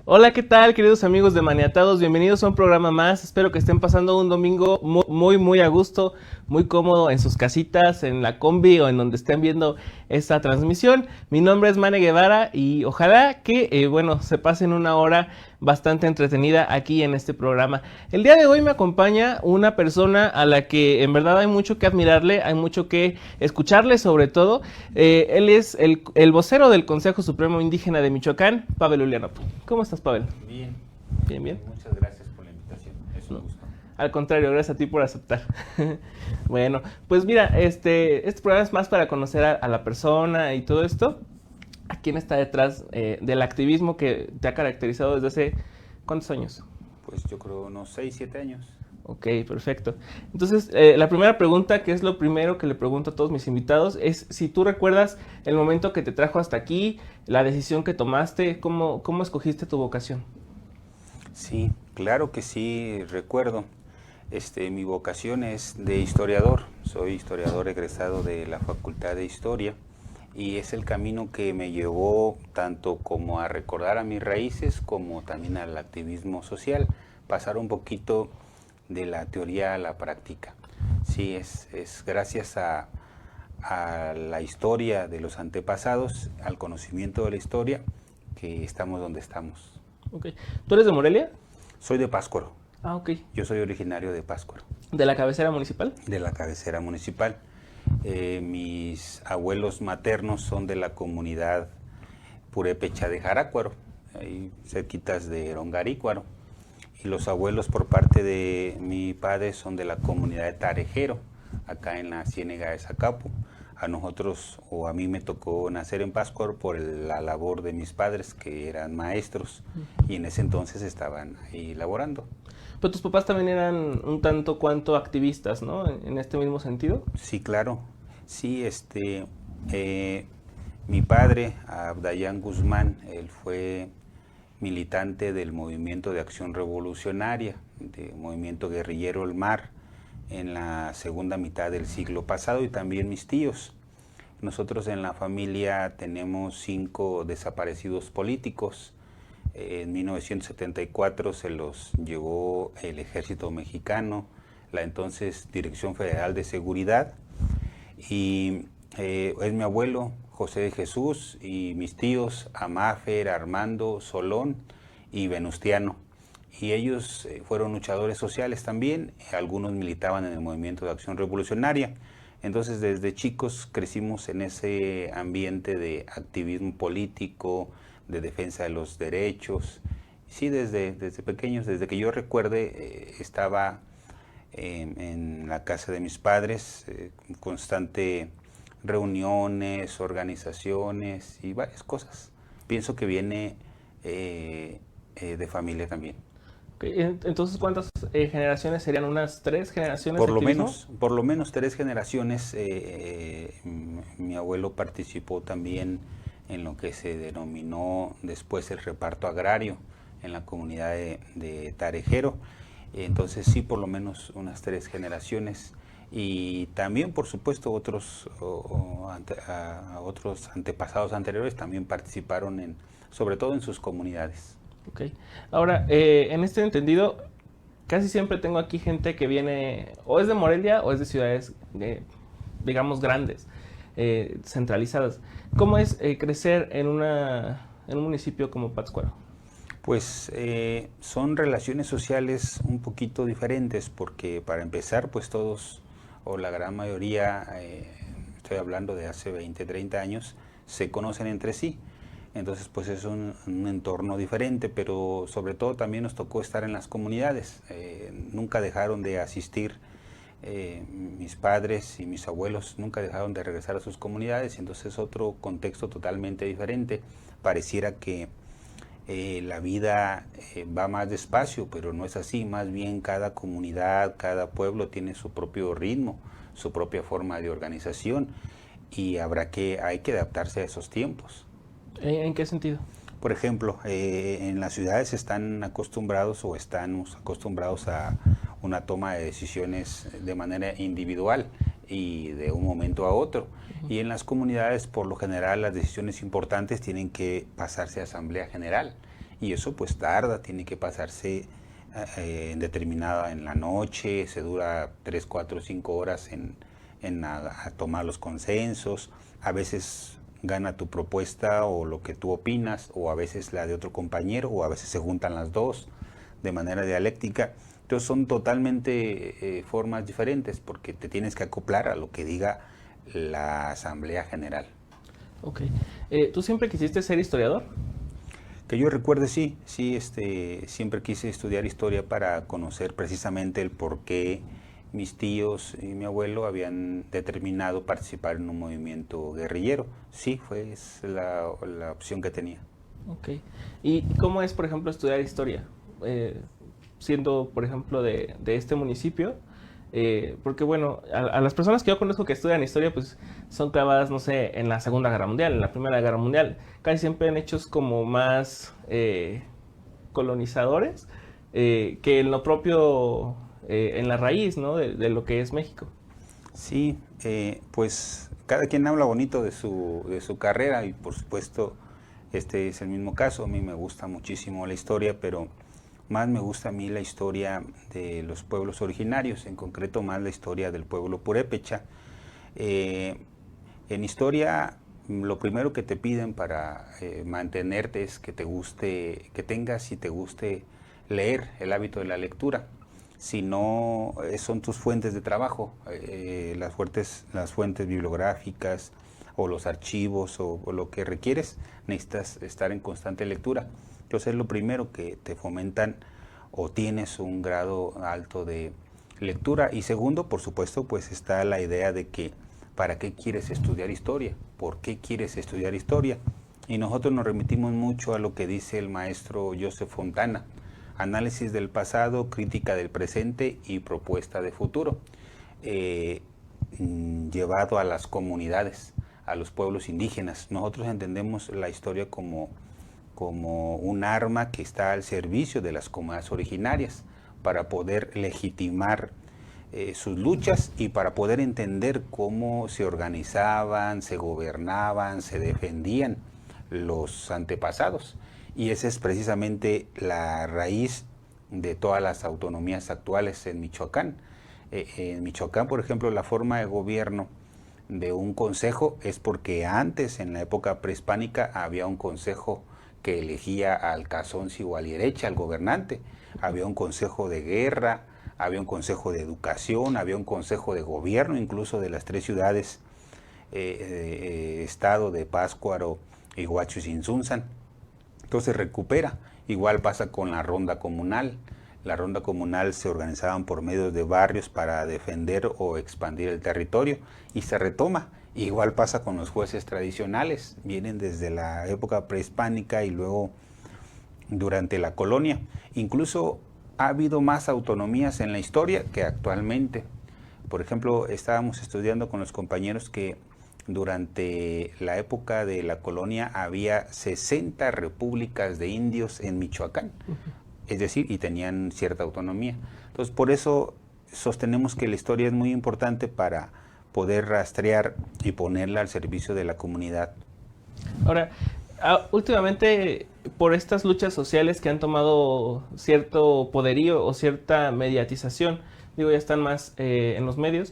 Hola, ¿qué tal, queridos amigos de Maniatados? Bienvenidos a un programa más. Espero que estén pasando un domingo muy a gusto, muy cómodo en sus casitas, en la combi o en donde estén viendo esta transmisión. Mi nombre es Mane Guevara y ojalá que, se pasen una hora bastante entretenida aquí en este programa. El día de hoy me acompaña una persona a la que en verdad hay mucho que admirarle, hay mucho que escucharle sobre todo. Él es el vocero del Consejo Supremo Indígena de Michoacán, Pavel Ulianopu. ¿Cómo estás, Pavel? Bien, Bien. muchas gracias por la invitación, es un gusto. Al contrario, gracias a ti por aceptar. Bueno, pues mira, este programa es más para conocer a la persona y todo esto. ¿A quién está detrás del activismo que te ha caracterizado desde hace cuántos años? Pues yo creo unos 6, 7 años. Ok, perfecto. Entonces, la primera pregunta, que es lo primero que le pregunto a todos mis invitados, es si tú recuerdas el momento que te trajo hasta aquí, la decisión que tomaste, cómo escogiste tu vocación. Sí, claro que sí, recuerdo. Mi vocación es de historiador, soy historiador egresado de la Facultad de Historia y es el camino que me llevó tanto como a recordar a mis raíces como también al activismo social, pasar un poquito de la teoría a la práctica. Sí, es gracias a la historia de los antepasados, al conocimiento de la historia, que estamos donde estamos. Ok. ¿Tú eres de Morelia? Soy de Pátzcuaro. Ah, ok. Yo soy originario de Pátzcuaro. ¿De la cabecera municipal? De la cabecera municipal. Mis abuelos maternos son de la comunidad purépecha de Jarácuaro, ahí cerquitas de Rongarícuaro. Y los abuelos por parte de mi padre son de la comunidad de Tarejero, acá en la Ciénega de Zacapu. A nosotros, o a mí me tocó nacer en Pátzcuaro por la labor de mis padres, que eran maestros, y en ese entonces estaban ahí laborando. Pero tus papás también eran un tanto cuanto activistas, ¿no? En este mismo sentido. Sí, claro. Sí, mi padre, Abdayán Guzmán, él fue militante del Movimiento de Acción Revolucionaria, del Movimiento Guerrillero El Mar, en la segunda mitad del siglo pasado, y también mis tíos. Nosotros en la familia tenemos 5 desaparecidos políticos. En 1974 se los llevó el Ejército Mexicano, la entonces Dirección Federal de Seguridad, y es mi abuelo José de Jesús y mis tíos Amáfer, Armando, Solón y Venustiano. Y ellos fueron luchadores sociales también, algunos militaban en el Movimiento de Acción Revolucionaria. Entonces desde chicos crecimos en ese ambiente de activismo político, de defensa de los derechos. Sí, desde pequeños, desde que yo recuerde, estaba en la casa de mis padres, constante reuniones, organizaciones y varias cosas. Pienso que viene de familia también. Okay. Entonces, ¿cuántas generaciones serían? ¿Unas 3 generaciones de activismo? Por lo menos 3 generaciones. Mi abuelo participó también en lo que se denominó después el reparto agrario en la comunidad de Tarejero. Entonces sí, por lo menos unas 3 generaciones. Y también, por supuesto, otros antepasados anteriores también participaron, sobre todo en sus comunidades. Ok. Ahora, en este entendido, casi siempre tengo aquí gente que viene o es de Morelia o es de ciudades, digamos, grandes, centralizadas. ¿Cómo es crecer en un municipio como Pátzcuaro? Pues son relaciones sociales un poquito diferentes, porque para empezar, pues todos, o la gran mayoría, estoy hablando de hace 20, 30 años, se conocen entre sí. Entonces pues es un entorno diferente, pero sobre todo también nos tocó estar en las comunidades. Nunca dejaron de asistir, mis padres y mis abuelos nunca dejaron de regresar a sus comunidades, entonces otro contexto totalmente diferente. Pareciera que la vida va más despacio, pero no es así. Más bien cada comunidad, cada pueblo tiene su propio ritmo, su propia forma de organización, y hay que adaptarse a esos tiempos. ¿En qué sentido? Por ejemplo, en las ciudades estamos acostumbrados a una toma de decisiones de manera individual y de un momento a otro. Y en las comunidades, por lo general, las decisiones importantes tienen que pasarse a asamblea general. y eso pues tarda, tiene que pasarse en la noche, se dura 3, 4, 5 horas a tomar los consensos, a veces gana tu propuesta o lo que tú opinas, o a veces la de otro compañero, o a veces se juntan las dos de manera dialéctica. Entonces son totalmente formas diferentes porque te tienes que acoplar a lo que diga la Asamblea General. Ok. ¿Tú siempre quisiste ser historiador? Que yo recuerde, sí, siempre quise estudiar historia para conocer precisamente el por qué mis tíos y mi abuelo habían determinado participar en un movimiento guerrillero. Sí, fue la opción que tenía. Ok. ¿Y cómo es, por ejemplo, estudiar historia? Siendo, por ejemplo, de este municipio, porque bueno, a las personas que yo conozco que estudian historia, pues son clavadas, no sé, en la Segunda Guerra Mundial, en la Primera Guerra Mundial, casi siempre en hechos como más colonizadores que en lo propio, en la raíz, ¿no? De lo que es México. Sí, pues cada quien habla bonito de su carrera y por supuesto este es el mismo caso. A mí me gusta muchísimo la historia, pero más me gusta a mí la historia de los pueblos originarios, en concreto más la historia del pueblo purépecha. En historia, lo primero que te piden para mantenerte es que te guste, que tengas y te guste leer, el hábito de la lectura. Si no, son tus fuentes de trabajo, las fuentes bibliográficas o los archivos o lo que requieres, necesitas estar en constante lectura. Entonces es lo primero que te fomentan o tienes un grado alto de lectura. Y segundo, por supuesto, pues está la idea de que ¿para qué quieres estudiar historia? ¿Por qué quieres estudiar historia? Y nosotros nos remitimos mucho a lo que dice el maestro Joseph Fontana: análisis del pasado, crítica del presente y propuesta de futuro, llevado a las comunidades, a los pueblos indígenas. Nosotros entendemos la historia como un arma que está al servicio de las comunidades originarias para poder legitimar sus luchas y para poder entender cómo se organizaban, se gobernaban, se defendían los antepasados. Y esa es precisamente la raíz de todas las autonomías actuales en Michoacán. En Michoacán, por ejemplo, la forma de gobierno de un consejo es porque antes, en la época prehispánica, había un consejo que elegía al Cazonzi o al Ierecha, al gobernante. Había un consejo de guerra, había un consejo de educación, había un consejo de gobierno, incluso de las 3 ciudades, estado de Pátzcuaro, Iguachu y Sinsunzan. Entonces recupera. Igual pasa con la ronda comunal. La ronda comunal se organizaban por medio de barrios para defender o expandir el territorio y se retoma. Igual pasa con los jueces tradicionales, vienen desde la época prehispánica y luego durante la colonia. Incluso ha habido más autonomías en la historia que actualmente. Por ejemplo, estábamos estudiando con los compañeros que durante la época de la colonia había 60 repúblicas de indios en Michoacán, es decir, y tenían cierta autonomía. Entonces, por eso sostenemos que la historia es muy importante para poder rastrear y ponerla al servicio de la comunidad. Ahora, últimamente, por estas luchas sociales que han tomado cierto poderío o cierta mediatización, digo, ya están más en los medios,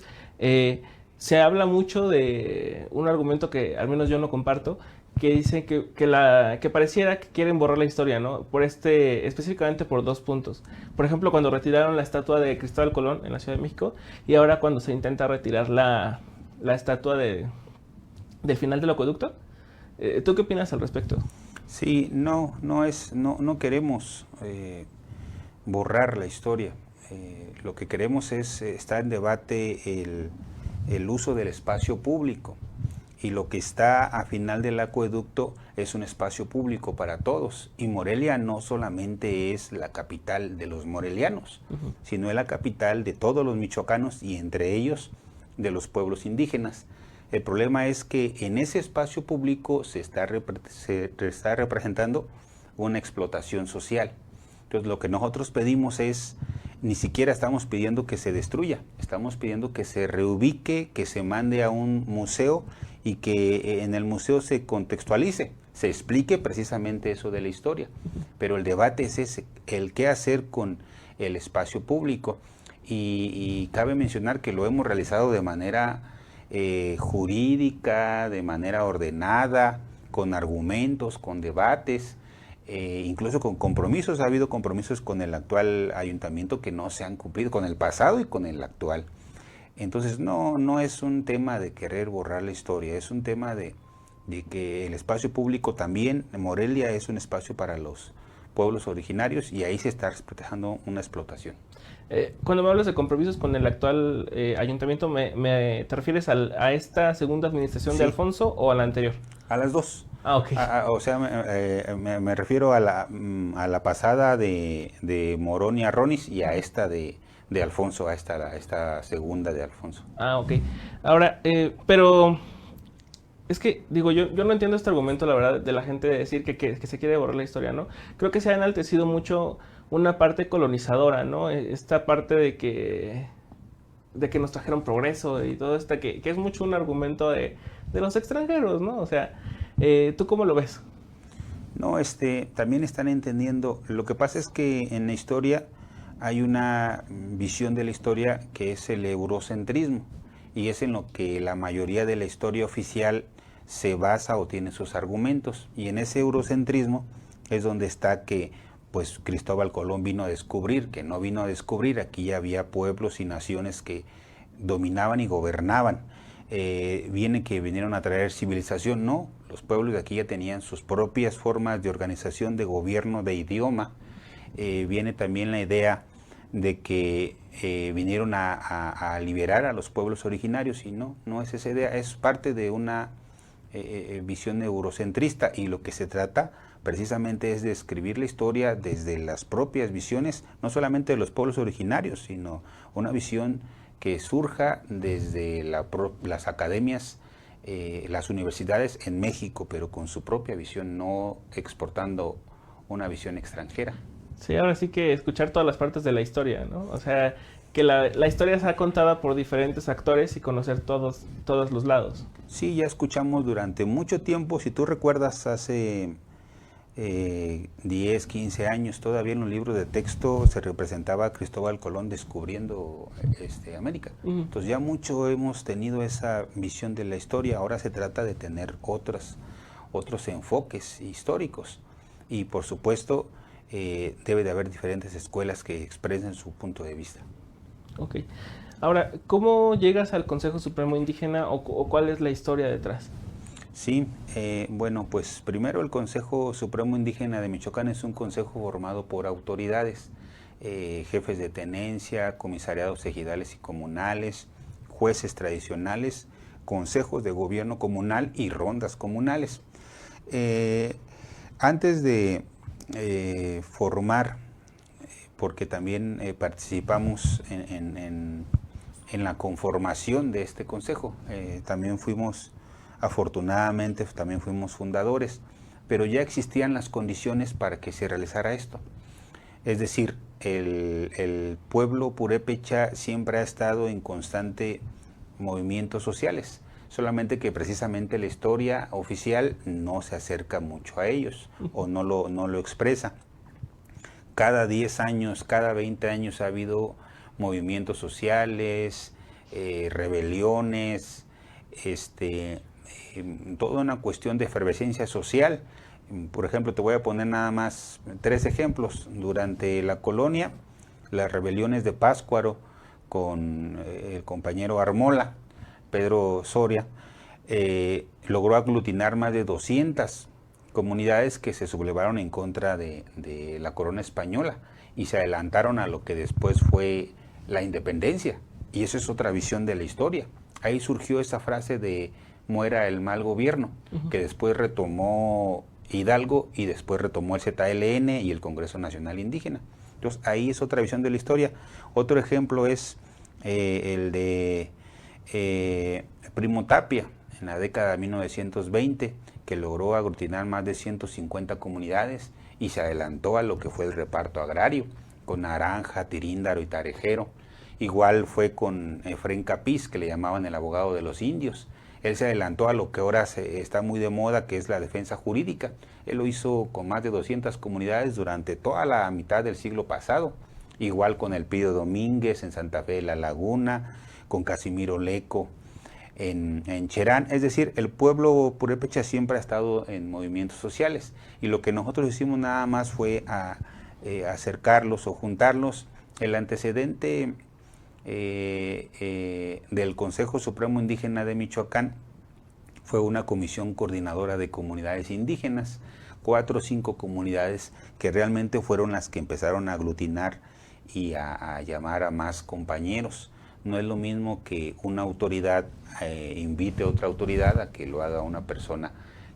se habla mucho de un argumento que al menos yo no comparto, que dice que pareciera que quieren borrar la historia, ¿no? Específicamente por 2 puntos. Por ejemplo, cuando retiraron la estatua de Cristóbal Colón en la Ciudad de México, y ahora cuando se intenta retirar la estatua del final del acueducto. ¿Tú qué opinas al respecto? Sí, no queremos borrar la historia. Lo que queremos es está en debate el uso del espacio público, y lo que está a final del acueducto es un espacio público para todos, y Morelia no solamente es la capital de los morelianos, sino es la capital de todos los michoacanos y entre ellos de los pueblos indígenas. El problema es que en ese espacio público se está representando una explotación social. Entonces lo que nosotros pedimos es, ni siquiera estamos pidiendo que se destruya, estamos pidiendo que se reubique, que se mande a un museo y que en el museo se contextualice se explique precisamente eso de la historia. Pero el debate es ese, el qué hacer con el espacio público. Y cabe mencionar que lo hemos realizado de manera jurídica, de manera ordenada, con argumentos, con debates, incluso con compromisos. Ha habido compromisos con el actual ayuntamiento que no se han cumplido, con el pasado y con el actual. Entonces no es un tema de querer borrar la historia, es un tema de que el espacio público también, Morelia es un espacio para los pueblos originarios y ahí se está protegiendo una explotación. Cuando me hablas de compromisos con el actual ayuntamiento, ¿te refieres a esta segunda administración de Alfonso o a la anterior? A las dos. Ah, ok. O sea, me refiero a la pasada de Morón y Arronis y a esta de Alfonso, a esta segunda de Alfonso. Ah, ok. Ahora, pero es que, digo, yo no entiendo este argumento, la verdad, de la gente de decir que se quiere borrar la historia, ¿no? Creo que se ha enaltecido mucho una parte colonizadora, ¿no? Esta parte de que nos trajeron progreso y todo esto, que es mucho un argumento de los extranjeros, ¿no? O sea, ¿tú cómo lo ves? No, también están entendiendo, lo que pasa es que en la historia hay una visión de la historia que es el eurocentrismo, y es en lo que la mayoría de la historia oficial se basa o tiene sus argumentos, y en ese eurocentrismo es donde está que pues Cristóbal Colón vino a descubrir, que no vino a descubrir, aquí ya había pueblos y naciones que dominaban y gobernaban. Viene que vinieron a traer civilización, no, los pueblos de aquí ya tenían sus propias formas de organización, de gobierno, de idioma. Viene también la idea de que vinieron a liberar a los pueblos originarios, y no es esa idea, es parte de una visión eurocentrista, y lo que se trata precisamente es de escribir la historia desde las propias visiones, no solamente de los pueblos originarios, sino una visión que surja desde las academias, las universidades en México, pero con su propia visión, no exportando una visión extranjera. Sí, ahora sí que escuchar todas las partes de la historia, ¿no? O sea, que la historia sea contada por diferentes actores y conocer todos los lados. Sí, ya escuchamos durante mucho tiempo, si tú recuerdas hace 10, 15 años, todavía en los libros de texto se representaba a Cristóbal Colón descubriendo América. Entonces ya mucho hemos tenido esa visión de la historia, ahora se trata de tener otros enfoques históricos, y por supuesto debe de haber diferentes escuelas que expresen su punto de vista. Ok. Ahora, ¿cómo llegas al Consejo Supremo Indígena o cuál es la historia detrás? Sí, bueno, pues primero el Consejo Supremo Indígena de Michoacán es un consejo formado por autoridades, jefes de tenencia, comisariados ejidales y comunales, jueces tradicionales, consejos de gobierno comunal y rondas comunales. Antes de formar, porque también participamos en la conformación de este consejo, también afortunadamente también fuimos fundadores, pero ya existían las condiciones para que se realizara esto. Es decir, el pueblo purépecha siempre ha estado en constante movimientos sociales, solamente que precisamente la historia oficial no se acerca mucho a ellos o no lo expresa. Cada 10 años, cada 20 años ha habido movimientos sociales, rebeliones, toda una cuestión de efervescencia social. Por ejemplo, te voy a poner nada más 3 ejemplos. Durante la colonia, las rebeliones de Pátzcuaro con el compañero Armola, Pedro Soria, logró aglutinar más de 200 comunidades que se sublevaron en contra de la corona española y se adelantaron a lo que después fue la independencia. Y eso es otra visión de la historia. Ahí surgió esa frase de muera el mal gobierno, que después retomó Hidalgo y después retomó el ZLN y el Congreso Nacional Indígena. Entonces ahí es otra visión de la historia. Otro ejemplo es el de Primo Tapia en la década de 1920, que logró aglutinar más de 150 comunidades y se adelantó a lo que fue el reparto agrario, con Naranja, Tiríndaro y Tarejero. Igual fue con Efrén Capiz, que le llamaban el abogado de los indios. Él se adelantó a lo que ahora está muy de moda, que es la defensa jurídica. Él lo hizo con más de 200 comunidades durante toda la mitad del siglo pasado. Igual con Elpidio Domínguez en Santa Fe de la Laguna, con Casimiro Leco en Cherán. Es decir, el pueblo purépecha siempre ha estado en movimientos sociales. Y lo que nosotros hicimos nada más fue acercarlos o juntarlos. El antecedente del Consejo Supremo Indígena de Michoacán fue una comisión coordinadora de comunidades indígenas, 4 o 5 comunidades que realmente fueron las que empezaron a aglutinar y a llamar a más compañeros. No es lo mismo que una autoridad invite a otra autoridad a que lo haga una persona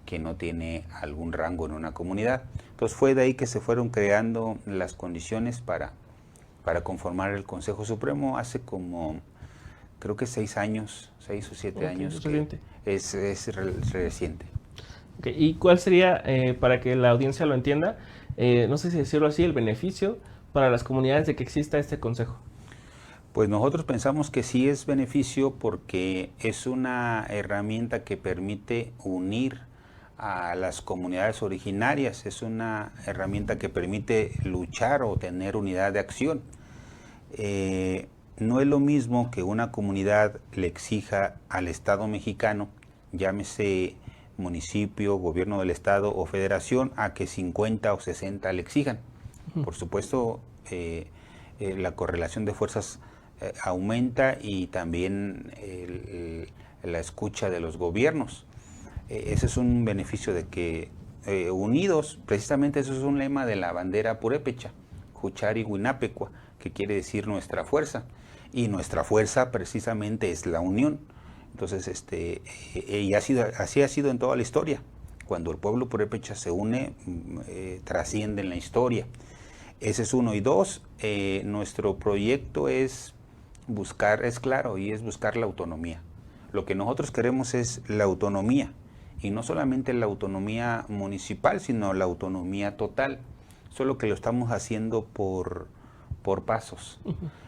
que no tiene algún rango en una comunidad. Entonces fue de ahí que se fueron creando las condiciones para conformar el Consejo Supremo hace como, creo que 6 años, 6 o 7 años. Es reciente. Okay. ¿Y cuál sería, para que la audiencia lo entienda, no sé si decirlo así, el beneficio para las comunidades de que exista este consejo? Pues nosotros pensamos que sí es beneficio porque es una herramienta que permite unir a las comunidades originarias, es una herramienta que permite luchar o tener unidad de acción. No es lo mismo que una comunidad le exija al Estado mexicano, llámese municipio, gobierno del Estado o federación, a que 50 o 60 le exijan. Por supuesto, la correlación de fuerzas aumenta y también la escucha de los gobiernos. Ese es un beneficio de que unidos, precisamente eso es un lema de la bandera purépecha, Juchari Huinapecua, que quiere decir nuestra fuerza, y nuestra fuerza precisamente es la unión. Entonces, y así ha sido en toda la historia. Cuando el pueblo purépecha se une, trasciende en la historia. Ese es uno. Y dos, nuestro proyecto es buscar la autonomía. Lo que nosotros queremos es la autonomía, y no solamente la autonomía municipal, sino la autonomía total. Solo que lo estamos haciendo por pasos.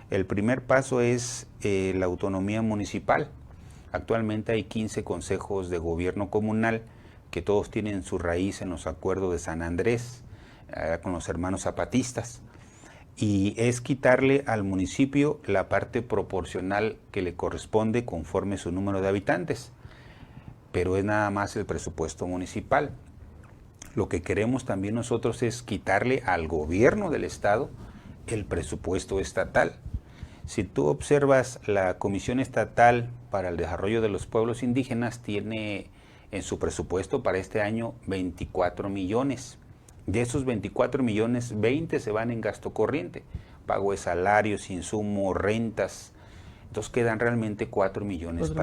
El primer paso es la autonomía municipal. Actualmente hay 15 consejos de gobierno comunal que todos tienen su raíz en los acuerdos de San Andrés, con los hermanos zapatistas. Y es quitarle al municipio la parte proporcional que le corresponde conforme su número de habitantes. Pero es nada más el presupuesto municipal. Lo que queremos también nosotros es quitarle al gobierno del Estado el presupuesto estatal. Si tú observas, la Comisión Estatal para el Desarrollo de los Pueblos Indígenas tiene en su presupuesto para este año 24 millones. De esos 24 millones, 20 se van en gasto corriente, pago de salarios, insumos, rentas. Entonces quedan realmente 4 millones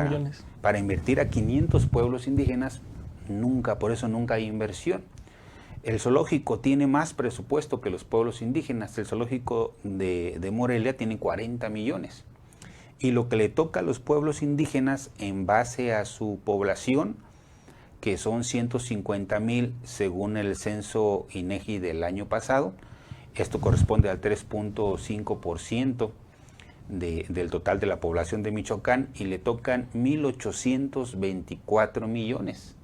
para invertir a 500 pueblos indígenas. Por eso nunca hay inversión. El zoológico tiene más presupuesto que los pueblos indígenas. El zoológico de Morelia tiene 40 millones. Y lo que le toca a los pueblos indígenas en base a su población, que son 150,000 según el censo INEGI del año pasado, esto corresponde al 3.5% del total de la población de Michoacán, y le tocan 1.824 millones.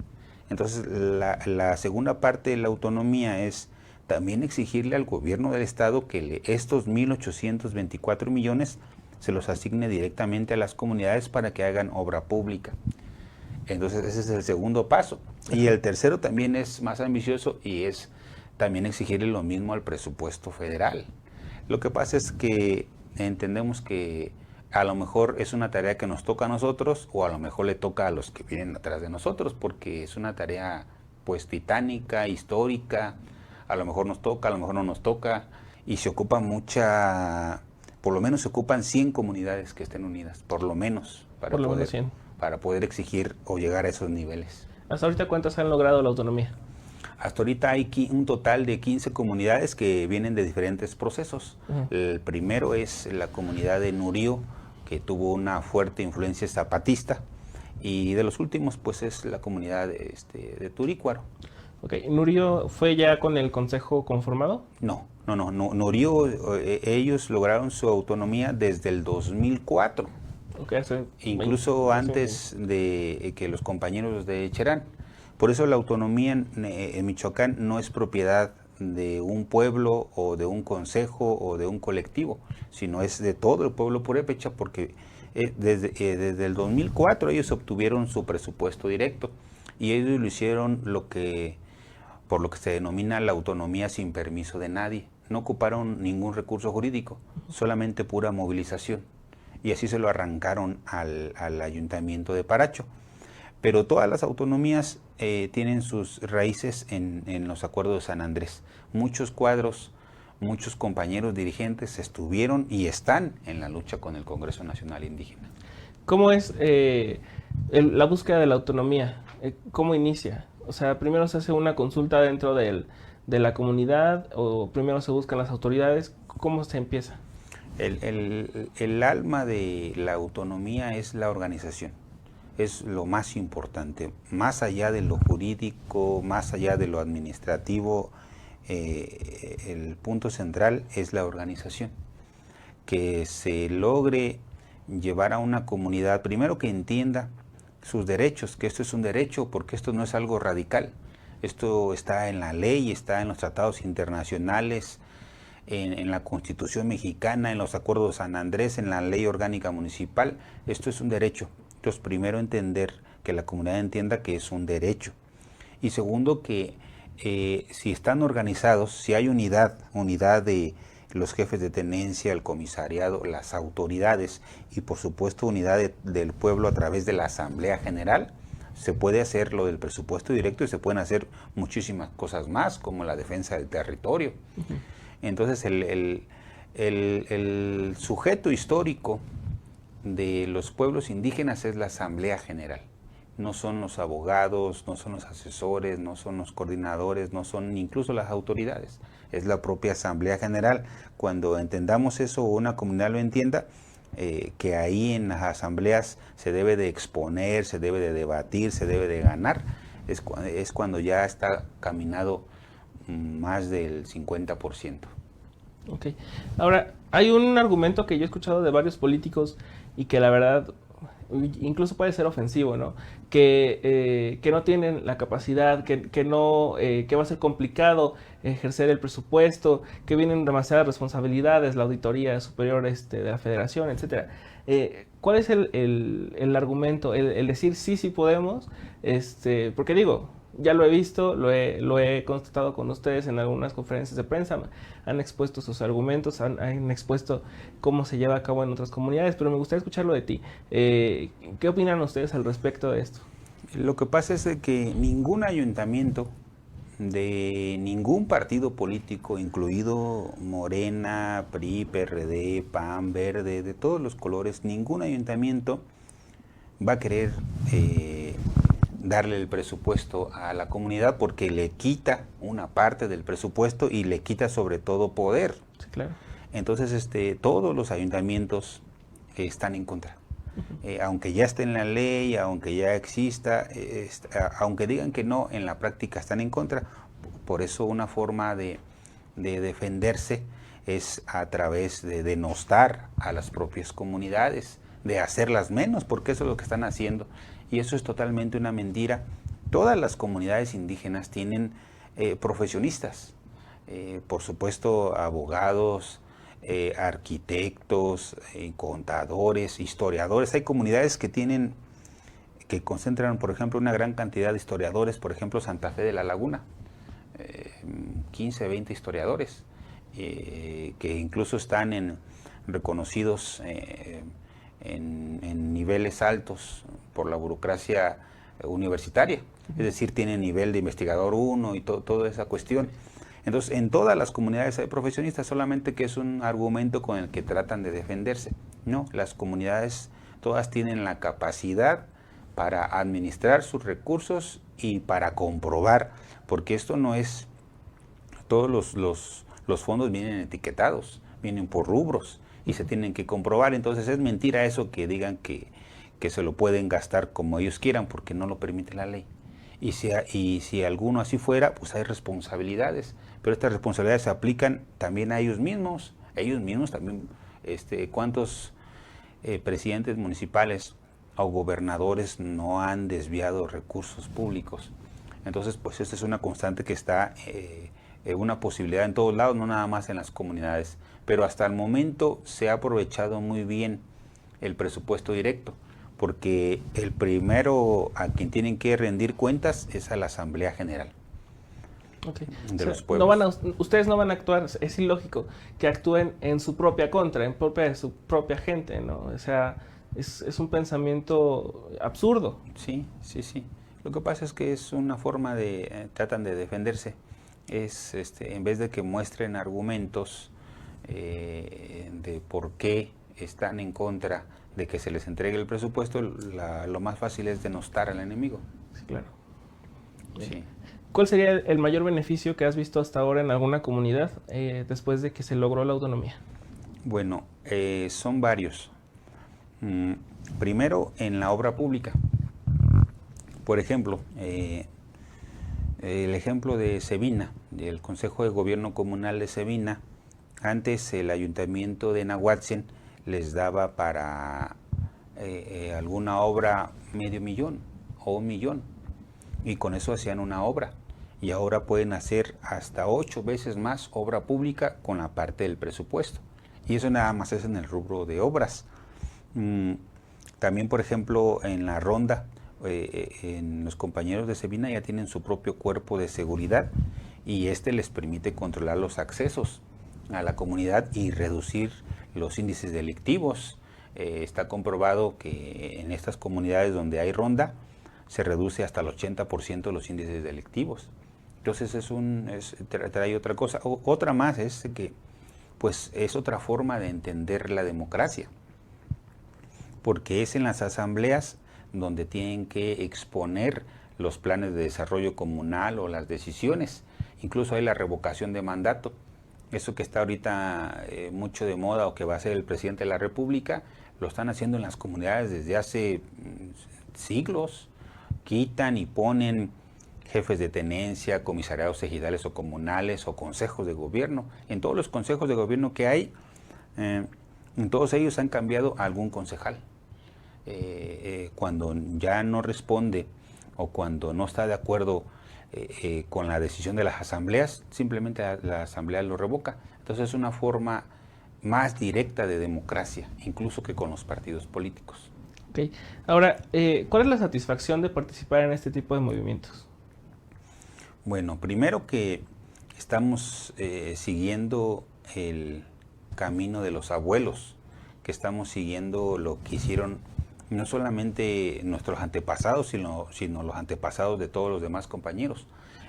Entonces, la segunda parte de la autonomía es también exigirle al gobierno del Estado que estos 1.824 millones se los asigne directamente a las comunidades para que hagan obra pública. Entonces, ese es el segundo paso. Y el tercero también es más ambicioso, y es también exigirle lo mismo al presupuesto federal. Lo que pasa es que entendemos que a lo mejor es una tarea que nos toca a nosotros, o a lo mejor le toca a los que vienen atrás de nosotros, porque es una tarea pues titánica, histórica. A lo mejor nos toca, a lo mejor no nos toca, y se ocupa por lo menos se ocupan 100 comunidades que estén unidas, por lo menos, para poder exigir o llegar a esos niveles. ¿Hasta ahorita cuántas han logrado la autonomía? Hasta ahorita hay un total de 15 comunidades que vienen de diferentes procesos. El primero es la comunidad de Nurío, que tuvo una fuerte influencia zapatista, y de los últimos pues es la comunidad de Turícuaro. Okay. ¿Nurío fue ya con el consejo conformado? No, Nurío, ellos lograron su autonomía desde el 2004. Okay, incluso antes de que los compañeros de Cherán. Por eso la autonomía en Michoacán no es propiedad de un pueblo o de un consejo o de un colectivo, sino es de todo el pueblo purépecha, porque desde el 2004 ellos obtuvieron su presupuesto directo y ellos lo hicieron por lo que se denomina la autonomía sin permiso de nadie. No ocuparon ningún recurso jurídico, solamente pura movilización. Y así se lo arrancaron al ayuntamiento de Paracho. Pero todas las autonomías tienen sus raíces en los acuerdos de San Andrés. Muchos cuadros, muchos compañeros dirigentes estuvieron y están en la lucha con el Congreso Nacional Indígena. ¿Cómo es la búsqueda de la autonomía? ¿Cómo inicia? O sea, primero se hace una consulta dentro de la comunidad o primero se buscan las autoridades. ¿Cómo se empieza? El alma de la autonomía es la organización. Es lo más importante, más allá de lo jurídico, más allá de lo administrativo, el punto central es la organización. Que se logre llevar a una comunidad, primero que entienda sus derechos, que esto es un derecho, porque esto no es algo radical. Esto está en la ley, está en los tratados internacionales, en la Constitución mexicana, en los acuerdos de San Andrés, en la ley orgánica municipal. Esto es un derecho. Entonces, primero entender, que la comunidad entienda que es un derecho. Y segundo, que si están organizados, si hay unidad de los jefes de tenencia, el comisariado, las autoridades y por supuesto unidad del pueblo a través de la Asamblea General, se puede hacer lo del presupuesto directo y se pueden hacer muchísimas cosas más, como la defensa del territorio. Uh-huh. Entonces, el sujeto histórico de los pueblos indígenas es la Asamblea General. No son los abogados, no son los asesores, no son los coordinadores, no son incluso las autoridades. Es la propia Asamblea General. Cuando entendamos eso o una comunidad lo entienda, que ahí en las asambleas se debe de exponer, se debe de debatir, se debe de ganar, es cuando ya está caminado más del 50%. Ok. Ahora, hay un argumento que yo he escuchado de varios políticos y que la verdad incluso puede ser ofensivo, ¿no? Que no tienen la capacidad, que va a ser complicado ejercer el presupuesto, que vienen demasiadas responsabilidades, la auditoría superior de la federación, etcétera. ¿Cuál es el argumento? El decir sí podemos, porque digo, ya lo he visto, lo he constatado con ustedes en algunas conferencias de prensa, han expuesto sus argumentos, han expuesto cómo se lleva a cabo en otras comunidades, pero me gustaría escucharlo de ti. ¿Qué opinan ustedes al respecto de esto? Lo que pasa es que ningún ayuntamiento de ningún partido político, incluido Morena, PRI, PRD, PAN, Verde, de todos los colores, ningún ayuntamiento va a querer darle el presupuesto a la comunidad porque le quita una parte del presupuesto y le quita sobre todo poder. Sí, claro. Entonces, todos los ayuntamientos están en contra. Aunque ya esté en la ley, aunque ya exista, aunque digan que no, en la práctica están en contra. Por eso una forma de defenderse es a través de denostar a las propias comunidades, de hacerlas menos, porque eso es lo que están haciendo. Y eso es totalmente una mentira. Todas las comunidades indígenas tienen profesionistas, por supuesto abogados, arquitectos, contadores, historiadores. Hay comunidades que concentran, por ejemplo, una gran cantidad de historiadores, por ejemplo, Santa Fe de la Laguna, 15, 20 historiadores, que incluso están reconocidos en niveles altos por la burocracia universitaria, es decir, tienen nivel de investigador 1 y toda esa cuestión. Entonces, en todas las comunidades hay profesionistas, solamente que es un argumento con el que tratan de defenderse. No, las comunidades todas tienen la capacidad para administrar sus recursos y para comprobar, porque esto no es, todos los fondos vienen etiquetados, vienen por rubros y se tienen que comprobar. Entonces es mentira eso que digan que se lo pueden gastar como ellos quieran, porque no lo permite la ley. Y si alguno así fuera, pues hay responsabilidades, pero estas responsabilidades se aplican también a ellos mismos también, ¿cuántos presidentes municipales o gobernadores no han desviado recursos públicos. Entonces, pues esta es una constante que está una posibilidad en todos lados, no nada más en las comunidades. Pero hasta el momento se ha aprovechado muy bien el presupuesto directo, porque el primero a quien tienen que rendir cuentas es a la Asamblea General. Okay. De los pueblos. Ustedes no van a actuar, es ilógico que actúen en su propia contra, en propia de su propia gente, ¿no? O sea, es un pensamiento absurdo. Sí. Lo que pasa es que es una forma de, tratan de defenderse. Es, en vez de que muestren argumentos de por qué están en contra de que se les entregue el presupuesto, lo más fácil es denostar al enemigo. Sí, claro. Sí. ¿Cuál sería el mayor beneficio que has visto hasta ahora en alguna comunidad después de que se logró la autonomía? Bueno, son varios. Primero, en la obra pública. Por ejemplo, el ejemplo de Cebina, del Consejo de Gobierno Comunal de Cebina. Antes el Ayuntamiento de Nahuatzin les daba para alguna obra $500,000 o $1,000,000 y con eso hacían una obra. Y ahora pueden hacer hasta 8 veces más obra pública con la parte del presupuesto. Y eso nada más es en el rubro de obras. También, por ejemplo, en la ronda, en los compañeros de Cebina ya tienen su propio cuerpo de seguridad y les permite controlar los accesos a la comunidad y reducir los índices delictivos. Está comprobado que en estas comunidades donde hay ronda se reduce hasta el 80% los índices delictivos. Entonces trae otra cosa. Otra más es que pues es otra forma de entender la democracia, porque es en las asambleas donde tienen que exponer los planes de desarrollo comunal o las decisiones. Incluso hay la revocación de mandato. Eso que está ahorita mucho de moda o que va a ser el presidente de la República, lo están haciendo en las comunidades desde hace siglos. Quitan y ponen jefes de tenencia, comisariados ejidales o comunales o consejos de gobierno. En todos los consejos de gobierno que hay, en todos ellos han cambiado a algún concejal. Cuando ya no responde o cuando no está de acuerdo con la decisión de las asambleas, simplemente la asamblea lo revoca. Entonces es una forma más directa de democracia, incluso que con los partidos políticos. Okay. Ahora, ¿cuál es la satisfacción de participar en este tipo de movimientos? Bueno, primero que estamos siguiendo el camino de los abuelos, que estamos siguiendo lo que hicieron no solamente nuestros antepasados, sino los antepasados de todos los demás compañeros.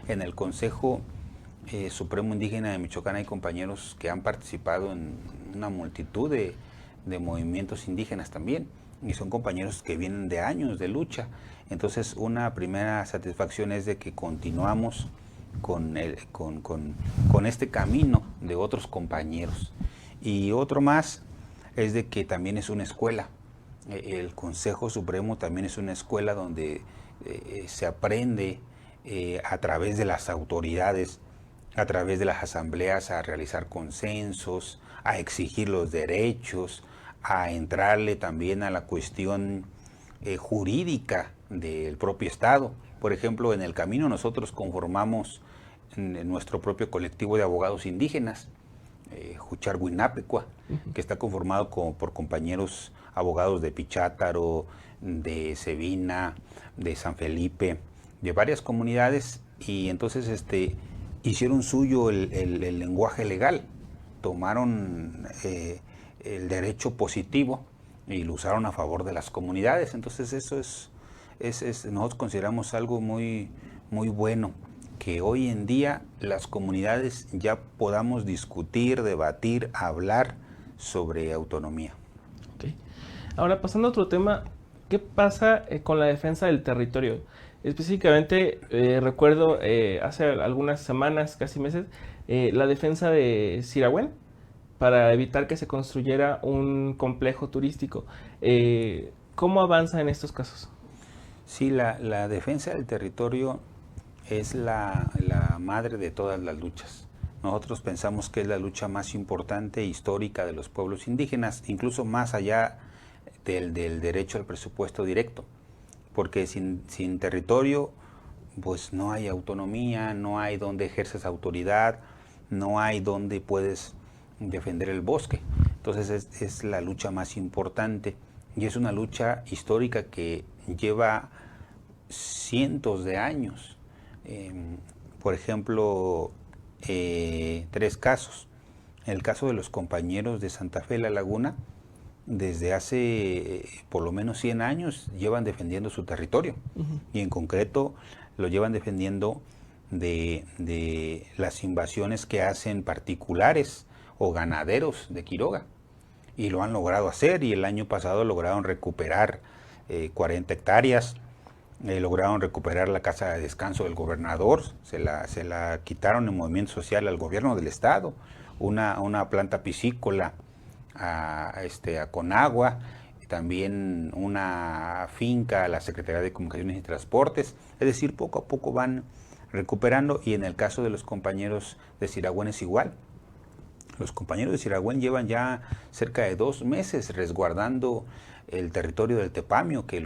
En el Consejo Supremo Indígena de Michoacán hay compañeros que han participado en una multitud de movimientos indígenas también, y son compañeros que vienen de años de lucha. Entonces, una primera satisfacción es de que continuamos con este camino de otros compañeros. Y otro más es de que también es una escuela. El Consejo Supremo también es una escuela donde se aprende a través de las autoridades, a través de las asambleas, a realizar consensos, a exigir los derechos, a entrarle también a la cuestión jurídica del propio Estado. Por ejemplo, en el camino nosotros conformamos nuestro propio colectivo de abogados indígenas, Jucharguinapecua, que está conformado por compañeros abogados de Pichátaro, de Cebina, de San Felipe, de varias comunidades, y entonces hicieron suyo el lenguaje legal, tomaron el derecho positivo y lo usaron a favor de las comunidades. Entonces eso nosotros consideramos algo muy, muy bueno, que hoy en día las comunidades ya podamos discutir, debatir, hablar sobre autonomía. Okay. Ahora, pasando a otro tema, ¿qué pasa con la defensa del territorio? Específicamente, recuerdo hace algunas semanas, casi meses, la defensa de Sirahuén para evitar que se construyera un complejo turístico. ¿Cómo avanza en estos casos? Sí, la defensa del territorio es la madre de todas las luchas. Nosotros pensamos que es la lucha más importante e histórica de los pueblos indígenas, incluso más allá del derecho al presupuesto directo, porque sin territorio pues no hay autonomía, no hay donde ejerces autoridad, no hay donde puedes defender el bosque. Entonces es la lucha más importante y es una lucha histórica que lleva cientos de años. Por ejemplo, 3 casos. El caso de los compañeros de Santa Fe La Laguna, desde hace por lo menos 100 años llevan defendiendo su territorio. Y en concreto lo llevan defendiendo de las invasiones que hacen particulares o ganaderos de Quiroga. Y lo han logrado hacer, y el año pasado lograron recuperar 40 hectáreas, lograron recuperar la casa de descanso del gobernador, se la quitaron en movimiento social al gobierno del estado, una planta piscícola a Conagua, también una finca a la Secretaría de Comunicaciones y Transportes. Es decir, poco a poco van recuperando, y en el caso de los compañeros de Siragüen es igual. Los compañeros de Siragüen llevan ya cerca de 2 meses resguardando el territorio del Tepamio, que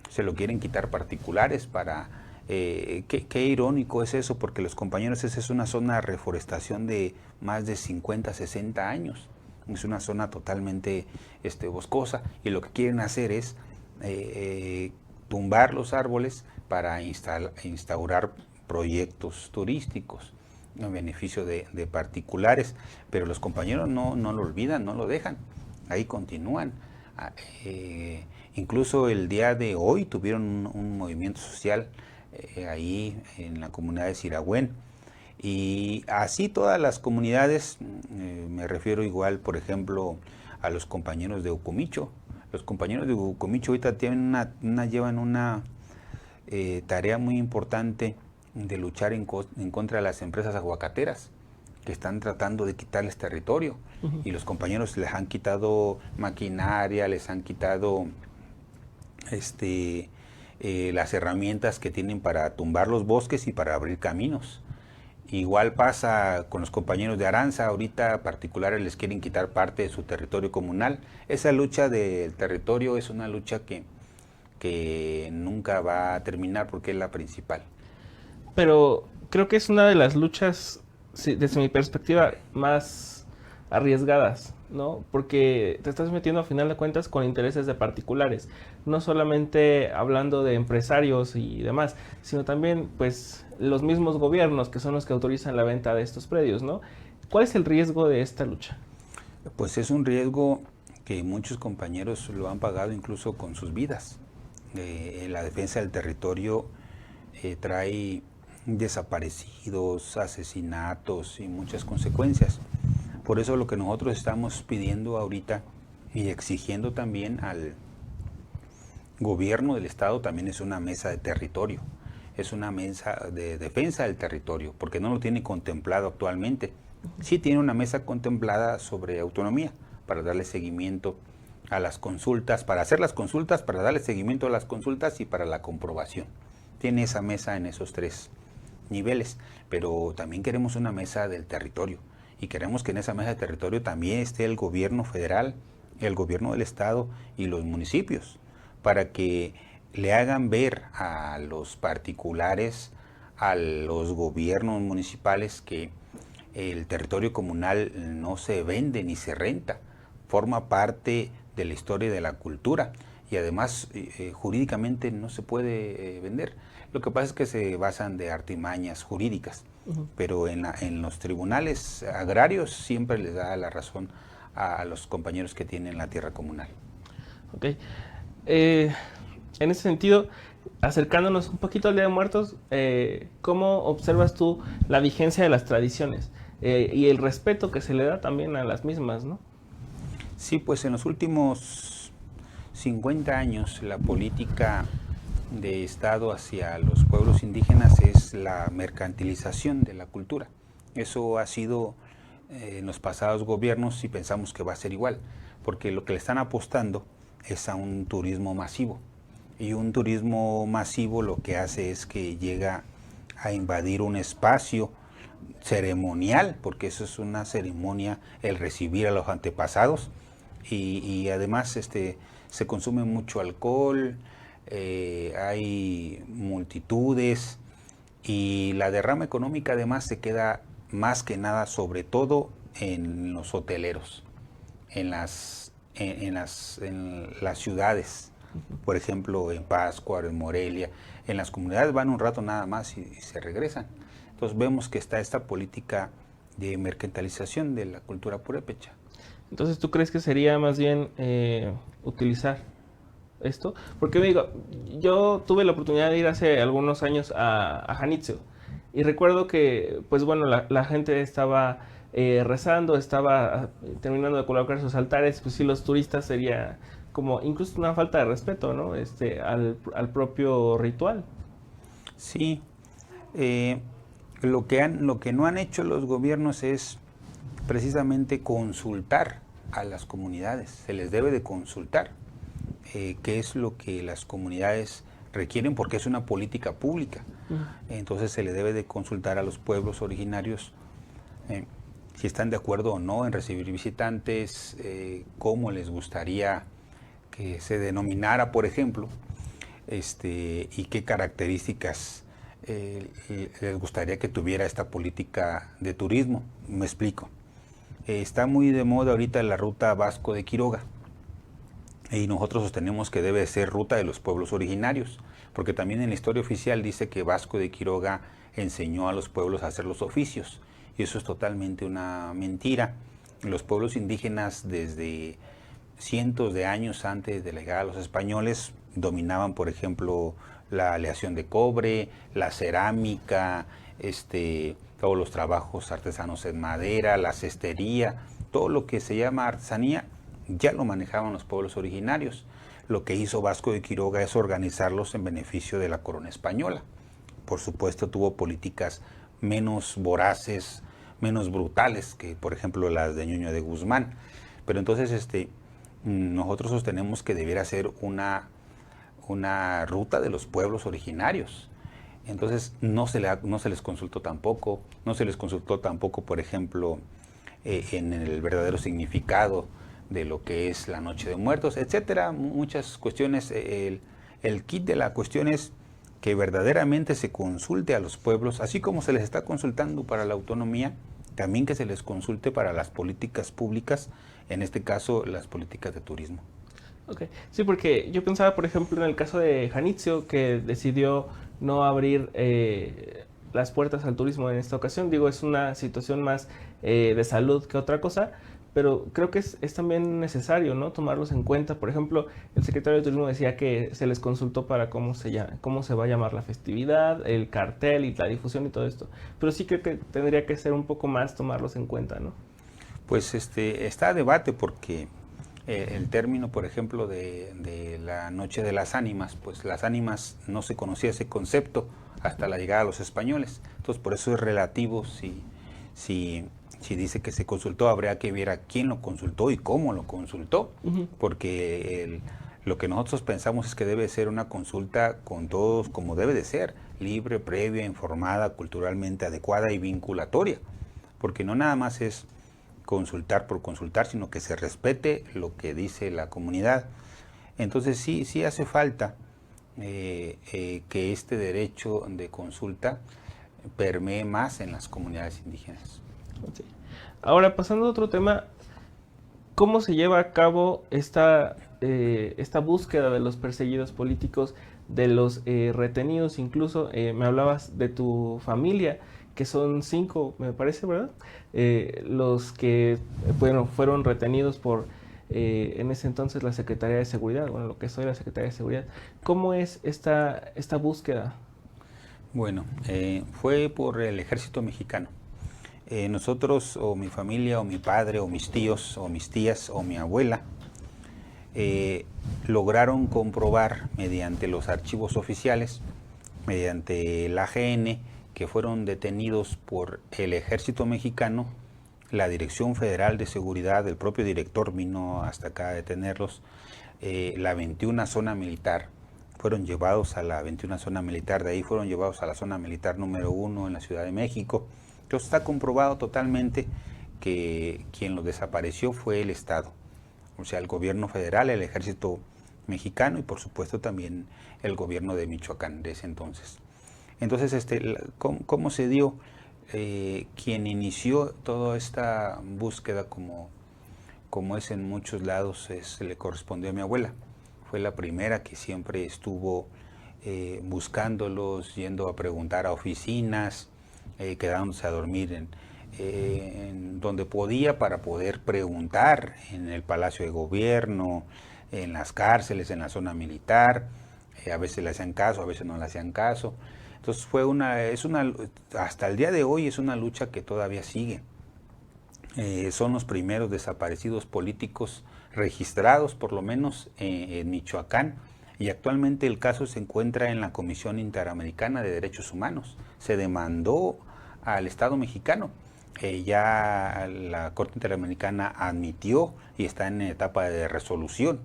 se lo quieren quitar particulares para... qué irónico es eso, porque los compañeros, esa es una zona de reforestación de más de 50, 60 años. Es una zona totalmente boscosa, y lo que quieren hacer es tumbar los árboles para instaurar proyectos turísticos en beneficio de particulares, pero los compañeros no lo olvidan, no lo dejan, ahí continúan. Incluso el día de hoy tuvieron un movimiento social ahí en la comunidad de Siragüen, y así todas las comunidades. Me refiero igual, por ejemplo, a los compañeros de Ucumicho. Los compañeros de Ucumicho ahorita llevan una tarea muy importante de luchar en contra de las empresas aguacateras que están tratando de quitarles territorio. Y los compañeros les han quitado maquinaria, les han quitado las herramientas que tienen para tumbar los bosques y para abrir caminos. Igual pasa con los compañeros de Aranza, ahorita particulares les quieren quitar parte de su territorio comunal. Esa lucha del territorio es una lucha que nunca va a terminar, porque es la principal. Pero creo que es una de las luchas, desde mi perspectiva, más arriesgadas, ¿no? Porque te estás metiendo a final de cuentas con intereses de particulares, no solamente hablando de empresarios y demás, sino también pues los mismos gobiernos, que son los que autorizan la venta de estos predios, ¿no? ¿Cuál es el riesgo de esta lucha? Pues es un riesgo que muchos compañeros lo han pagado incluso con sus vidas. La defensa del territorio trae desaparecidos, asesinatos y muchas consecuencias. Por eso lo que nosotros estamos pidiendo ahorita y exigiendo también al gobierno del estado también es una mesa de territorio, es una mesa de defensa del territorio, porque no lo tiene contemplado actualmente. Sí tiene una mesa contemplada sobre autonomía para darle seguimiento a las consultas, para hacer las consultas, para darle seguimiento a las consultas y para la comprobación. Tiene esa mesa en esos 3 niveles, pero también queremos una mesa del territorio, y queremos que en esa mesa de territorio también esté el gobierno federal, el gobierno del estado y los municipios, para que le hagan ver a los particulares, a los gobiernos municipales, que el territorio comunal no se vende ni se renta, forma parte de la historia y de la cultura, y además jurídicamente no se puede vender. Lo que pasa es que se basan de artimañas jurídicas, pero en los tribunales agrarios siempre les da la razón a los compañeros que tienen la tierra comunal. Ok. En ese sentido, acercándonos un poquito al Día de Muertos, ¿cómo observas tú la vigencia de las tradiciones y el respeto que se le da también a las mismas, ¿no? Sí, pues en los últimos 50 años la política de Estado hacia los pueblos indígenas es la mercantilización de la cultura. Eso ha sido en los pasados gobiernos, y pensamos que va a ser igual, porque lo que le están apostando es a un turismo masivo, y un turismo masivo lo que hace es que llega a invadir un espacio ceremonial, porque eso es una ceremonia, el recibir a los antepasados, y además se consume mucho alcohol, hay multitudes y la derrama económica además se queda más que nada sobre todo en los hoteleros, en las ciudades, por ejemplo en Pátzcuaro, en Morelia, en las comunidades van un rato nada más y se regresan. Entonces vemos que está esta política de mercantilización de la cultura purépecha. Entonces, ¿tú crees que sería más bien utilizar esto? Porque digo, yo tuve la oportunidad de ir hace algunos años a Janitzio y recuerdo que, pues bueno, la gente estaba rezando, estaba terminando de colocar sus altares, pues sí, los turistas sería como incluso una falta de respeto, ¿no? Al propio ritual. Sí, lo que no han hecho los gobiernos es precisamente consultar a las comunidades, se les debe de consultar qué es lo que las comunidades requieren porque es una política pública. Entonces se le debe de consultar a los pueblos originarios si están de acuerdo o no en recibir visitantes, cómo les gustaría que se denominara, por ejemplo, y qué características les gustaría que tuviera esta política de turismo. Me explico. Está muy de moda ahorita la ruta Vasco de Quiroga y nosotros sostenemos que debe ser ruta de los pueblos originarios, porque también en la historia oficial dice que Vasco de Quiroga enseñó a los pueblos a hacer los oficios y eso es totalmente una mentira. Los pueblos indígenas desde cientos de años antes de la llegada de los españoles dominaban, por ejemplo, la aleación de cobre, la cerámica, todos los trabajos artesanos en madera, la cestería, todo lo que se llama artesanía, ya lo manejaban los pueblos originarios. Lo que hizo Vasco de Quiroga es organizarlos en beneficio de la corona española. Por supuesto, tuvo políticas menos voraces, menos brutales que, por ejemplo, las de Ñuño de Guzmán. Pero entonces, nosotros sostenemos que debiera ser una ruta de los pueblos originarios. Entonces no se les consultó tampoco, por ejemplo, en el verdadero significado de lo que es la Noche de Muertos, etcétera, muchas cuestiones. El kit de la cuestión es que verdaderamente se consulte a los pueblos, así como se les está consultando para la autonomía, también que se les consulte para las políticas públicas, en este caso las políticas de turismo. Okay. Sí, porque yo pensaba, por ejemplo, en el caso de Janitzio, que decidió no abrir las puertas al turismo en esta ocasión. Digo, es una situación más de salud que otra cosa, pero creo que es también necesario, ¿no?, tomarlos en cuenta. Por ejemplo, el secretario de Turismo decía que se les consultó para cómo se va a llamar la festividad, el cartel y la difusión y todo esto. Pero sí creo que tendría que ser un poco más tomarlos en cuenta, ¿no? Pues está a debate porque el término, por ejemplo, de la Noche de las Ánimas, pues las ánimas no se conocía ese concepto hasta la llegada de los españoles. Entonces, por eso es relativo. Si dice que se consultó, habría que ver a quién lo consultó y cómo lo consultó, porque lo que nosotros pensamos es que debe ser una consulta con todos, como debe de ser, libre, previa, informada, culturalmente adecuada y vinculatoria, porque no nada más es consultar por consultar, sino que se respete lo que dice la comunidad. Entonces sí hace falta que este derecho de consulta permee más en las comunidades indígenas. Sí. Ahora, pasando a otro tema, ¿cómo se lleva a cabo esta búsqueda de los perseguidos políticos, de los retenidos? Incluso me hablabas de tu familia, que son 5, me parece, ¿verdad? Los que, bueno, fueron retenidos por, en ese entonces, la Secretaría de Seguridad, bueno, lo que soy la Secretaría de Seguridad. ¿Cómo es esta búsqueda? Bueno, fue por el Ejército Mexicano. Nosotros, o mi familia, o mi padre, o mis tíos, o mis tías, o mi abuela, lograron comprobar mediante los archivos oficiales, mediante el AGN, que fueron detenidos por el Ejército Mexicano, la Dirección Federal de Seguridad, el propio director vino hasta acá a detenerlos, la 21 Zona Militar, fueron llevados a la 21 Zona Militar, de ahí fueron llevados a la Zona Militar número 1 en la Ciudad de México. Entonces está comprobado totalmente que quien los desapareció fue el Estado. o sea, el gobierno federal, el ejército mexicano y por supuesto también el gobierno de Michoacán de ese entonces. Entonces, ¿cómo se dio? Quien inició toda esta búsqueda, como es en muchos lados, le correspondió a mi abuela. Fue la primera que siempre estuvo buscándolos, yendo a preguntar a oficinas, quedándose a dormir en donde podía para poder preguntar, en el Palacio de Gobierno, en las cárceles, en la zona militar. A veces le hacían caso, a veces no le hacían caso. Entonces hasta el día de hoy es una lucha que todavía sigue. Son los primeros desaparecidos políticos registrados, por lo menos en Michoacán, y actualmente el caso se encuentra en la Comisión Interamericana de Derechos Humanos. Se demandó al Estado mexicano. Ya la Corte Interamericana admitió y está en etapa de resolución.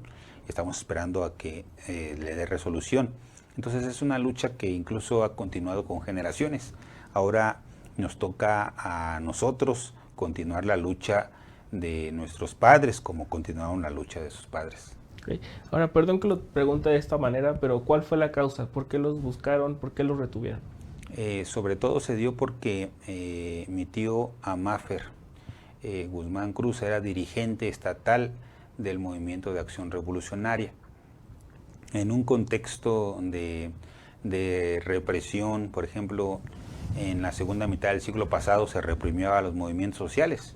Estamos esperando a que le dé resolución. Entonces es una lucha que incluso ha continuado con generaciones. Ahora nos toca a nosotros continuar la lucha de nuestros padres, como continuaron la lucha de sus padres. Okay. Ahora, perdón que lo pregunte de esta manera, pero ¿cuál fue la causa? ¿Por qué los buscaron? ¿Por qué los retuvieron? Sobre todo se dio porque mi tío Amáfer Guzmán Cruz era dirigente estatal del Movimiento de Acción Revolucionaria. En un contexto de represión, por ejemplo, en la segunda mitad del siglo pasado se reprimió a los movimientos sociales.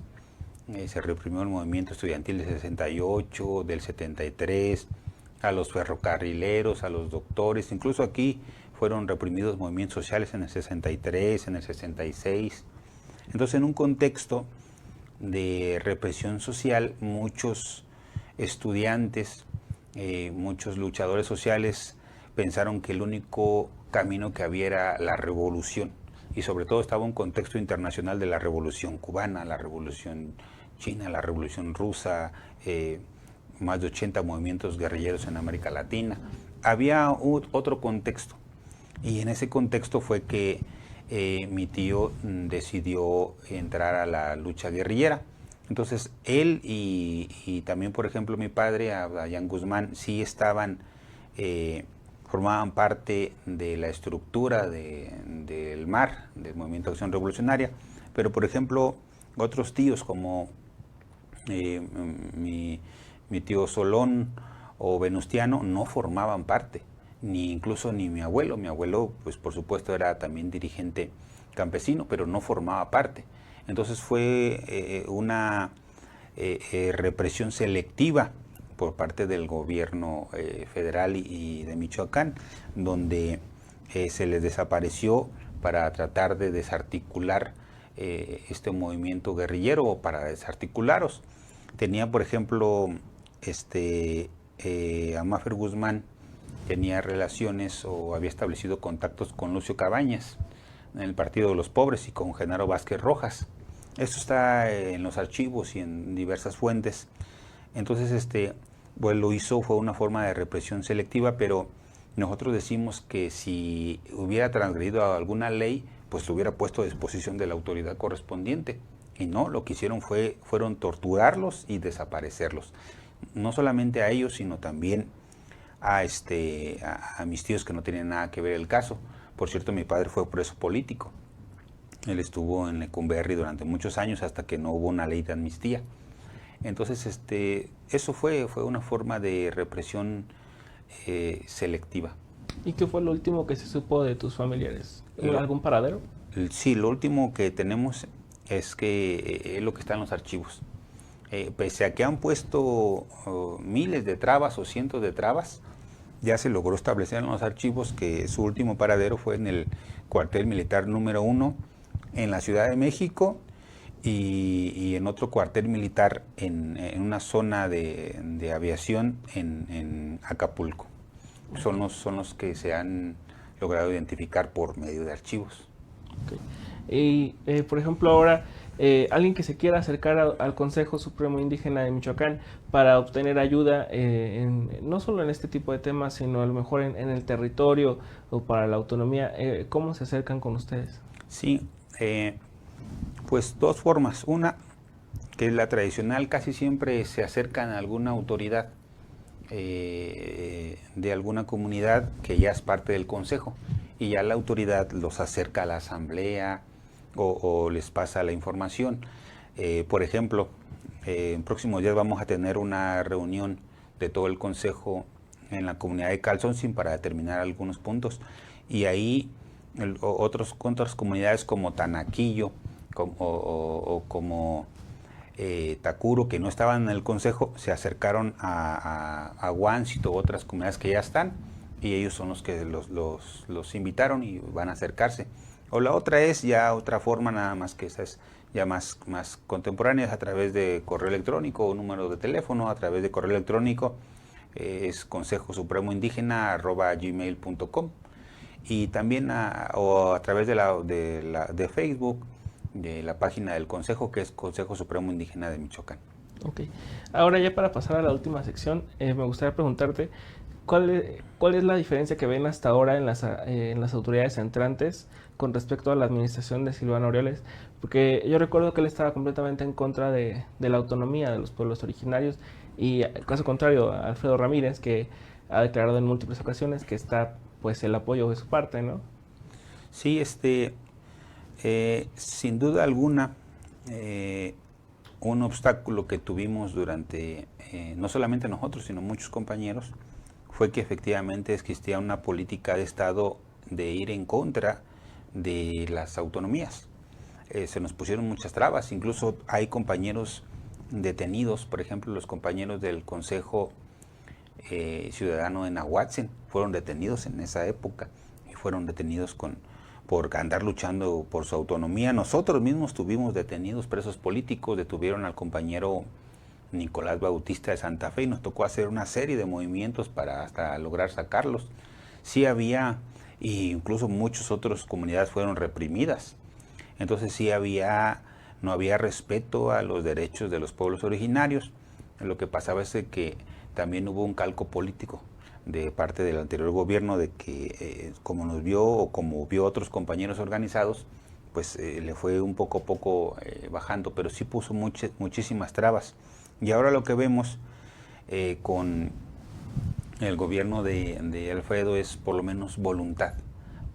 Se reprimió el movimiento estudiantil del 68, del 73, a los ferrocarrileros, a los doctores. Incluso aquí fueron reprimidos movimientos sociales en el 63, en el 66. Entonces, en un contexto de represión social, muchos estudiantes, muchos luchadores sociales pensaron que el único camino que había era la revolución, y sobre todo estaba un contexto internacional de la revolución cubana, la revolución china, la revolución rusa, más de 80 movimientos guerrilleros en América Latina. Había otro contexto, y en ese contexto fue que mi tío decidió entrar a la lucha guerrillera. Entonces él y también, por ejemplo, mi padre, Abdayán Guzmán, sí formaban parte de la estructura del MAR, del Movimiento de Acción Revolucionaria, pero por ejemplo otros tíos como mi tío Solón o Venustiano no formaban parte, incluso ni mi abuelo. Mi abuelo, pues por supuesto, era también dirigente campesino, pero no formaba parte. Entonces fue una represión selectiva por parte del gobierno federal y de Michoacán, donde se les desapareció para tratar de desarticular este movimiento guerrillero, o para desarticularos. Tenía, por ejemplo, Amáfer Guzmán tenía relaciones o había establecido contactos con Lucio Cabañas en el Partido de los Pobres y con Genaro Vázquez Rojas. Esto está en los archivos y en diversas fuentes. Entonces, pues lo hizo, fue una forma de represión selectiva, pero nosotros decimos que si hubiera transgredido alguna ley, pues lo hubiera puesto a disposición de la autoridad correspondiente. Y no, lo que hicieron fueron torturarlos y desaparecerlos. No solamente a ellos, sino también a mis tíos que no tenían nada que ver el caso. Por cierto, mi padre fue preso político. Él estuvo en Lecumberri durante muchos años hasta que no hubo una ley de amnistía. Entonces, eso fue una forma de represión selectiva. ¿Y qué fue lo último que se supo de tus familiares? ¿Algún paradero? Sí, lo último que tenemos es que es lo que está en los archivos. Pese a que han puesto miles de trabas o cientos de trabas, ya se logró establecer en los archivos que su último paradero fue en el cuartel militar número 1 en la Ciudad de México, y en otro cuartel militar en una zona de aviación en Acapulco. Son los que se han logrado identificar por medio de archivos. Okay. Y, por ejemplo, ahora, alguien que se quiera acercar al Consejo Supremo Indígena de Michoacán para obtener ayuda, no solo en este tipo de temas, sino a lo mejor en el territorio o para la autonomía, ¿cómo se acercan con ustedes? Sí, pues dos formas. Una, que es la tradicional, casi siempre se acercan a alguna autoridad de alguna comunidad que ya es parte del consejo, y ya la autoridad los acerca a la asamblea o les pasa la información. Por ejemplo, en próximos días vamos a tener una reunión de todo el consejo en la comunidad de Calzoncin para determinar algunos puntos, y ahí otras comunidades como Tanaquillo como Tacuro, que no estaban en el consejo, se acercaron a Huáncito, otras comunidades que ya están, y ellos son los que los invitaron y van a acercarse. O la otra es ya otra forma, nada más que esa es ya más contemporánea, es a través de correo electrónico o número de teléfono. A través de correo electrónico es consejosupremoindígena@gmail.com, y también o a través de Facebook, de la página del consejo, que es Consejo Supremo Indígena de Michoacán. Ok. Ahora ya para pasar a la última sección, me gustaría preguntarte cuál es la diferencia que ven hasta ahora en las autoridades entrantes con respecto a la administración de Silvano Aureoles, porque yo recuerdo que él estaba completamente en contra de la autonomía de los pueblos originarios, y caso contrario a Alfredo Ramírez, que ha declarado en múltiples ocasiones que está pues el apoyo de su parte, ¿no? Sí, sin duda alguna, un obstáculo que tuvimos durante, no solamente nosotros, sino muchos compañeros, fue que efectivamente existía una política de Estado de ir en contra de las autonomías. Se nos pusieron muchas trabas, incluso hay compañeros detenidos, por ejemplo, los compañeros del Consejo Ciudadano de Nahuatzen fueron detenidos en esa época, y fueron detenidos por andar luchando por su autonomía. Nosotros mismos tuvimos detenidos presos políticos, detuvieron al compañero Nicolás Bautista de Santa Fe, y nos tocó hacer una serie de movimientos para hasta lograr sacarlos. Sí había, e incluso muchas otras comunidades fueron reprimidas. Entonces sí no había respeto a los derechos de los pueblos originarios. Lo que pasaba es que también hubo un calco político de parte del anterior gobierno, de que como nos vio o como vio otros compañeros organizados, pues le fue un poco a poco bajando, pero sí puso muchísimas trabas. Y ahora lo que vemos con el gobierno de Alfredo es por lo menos voluntad.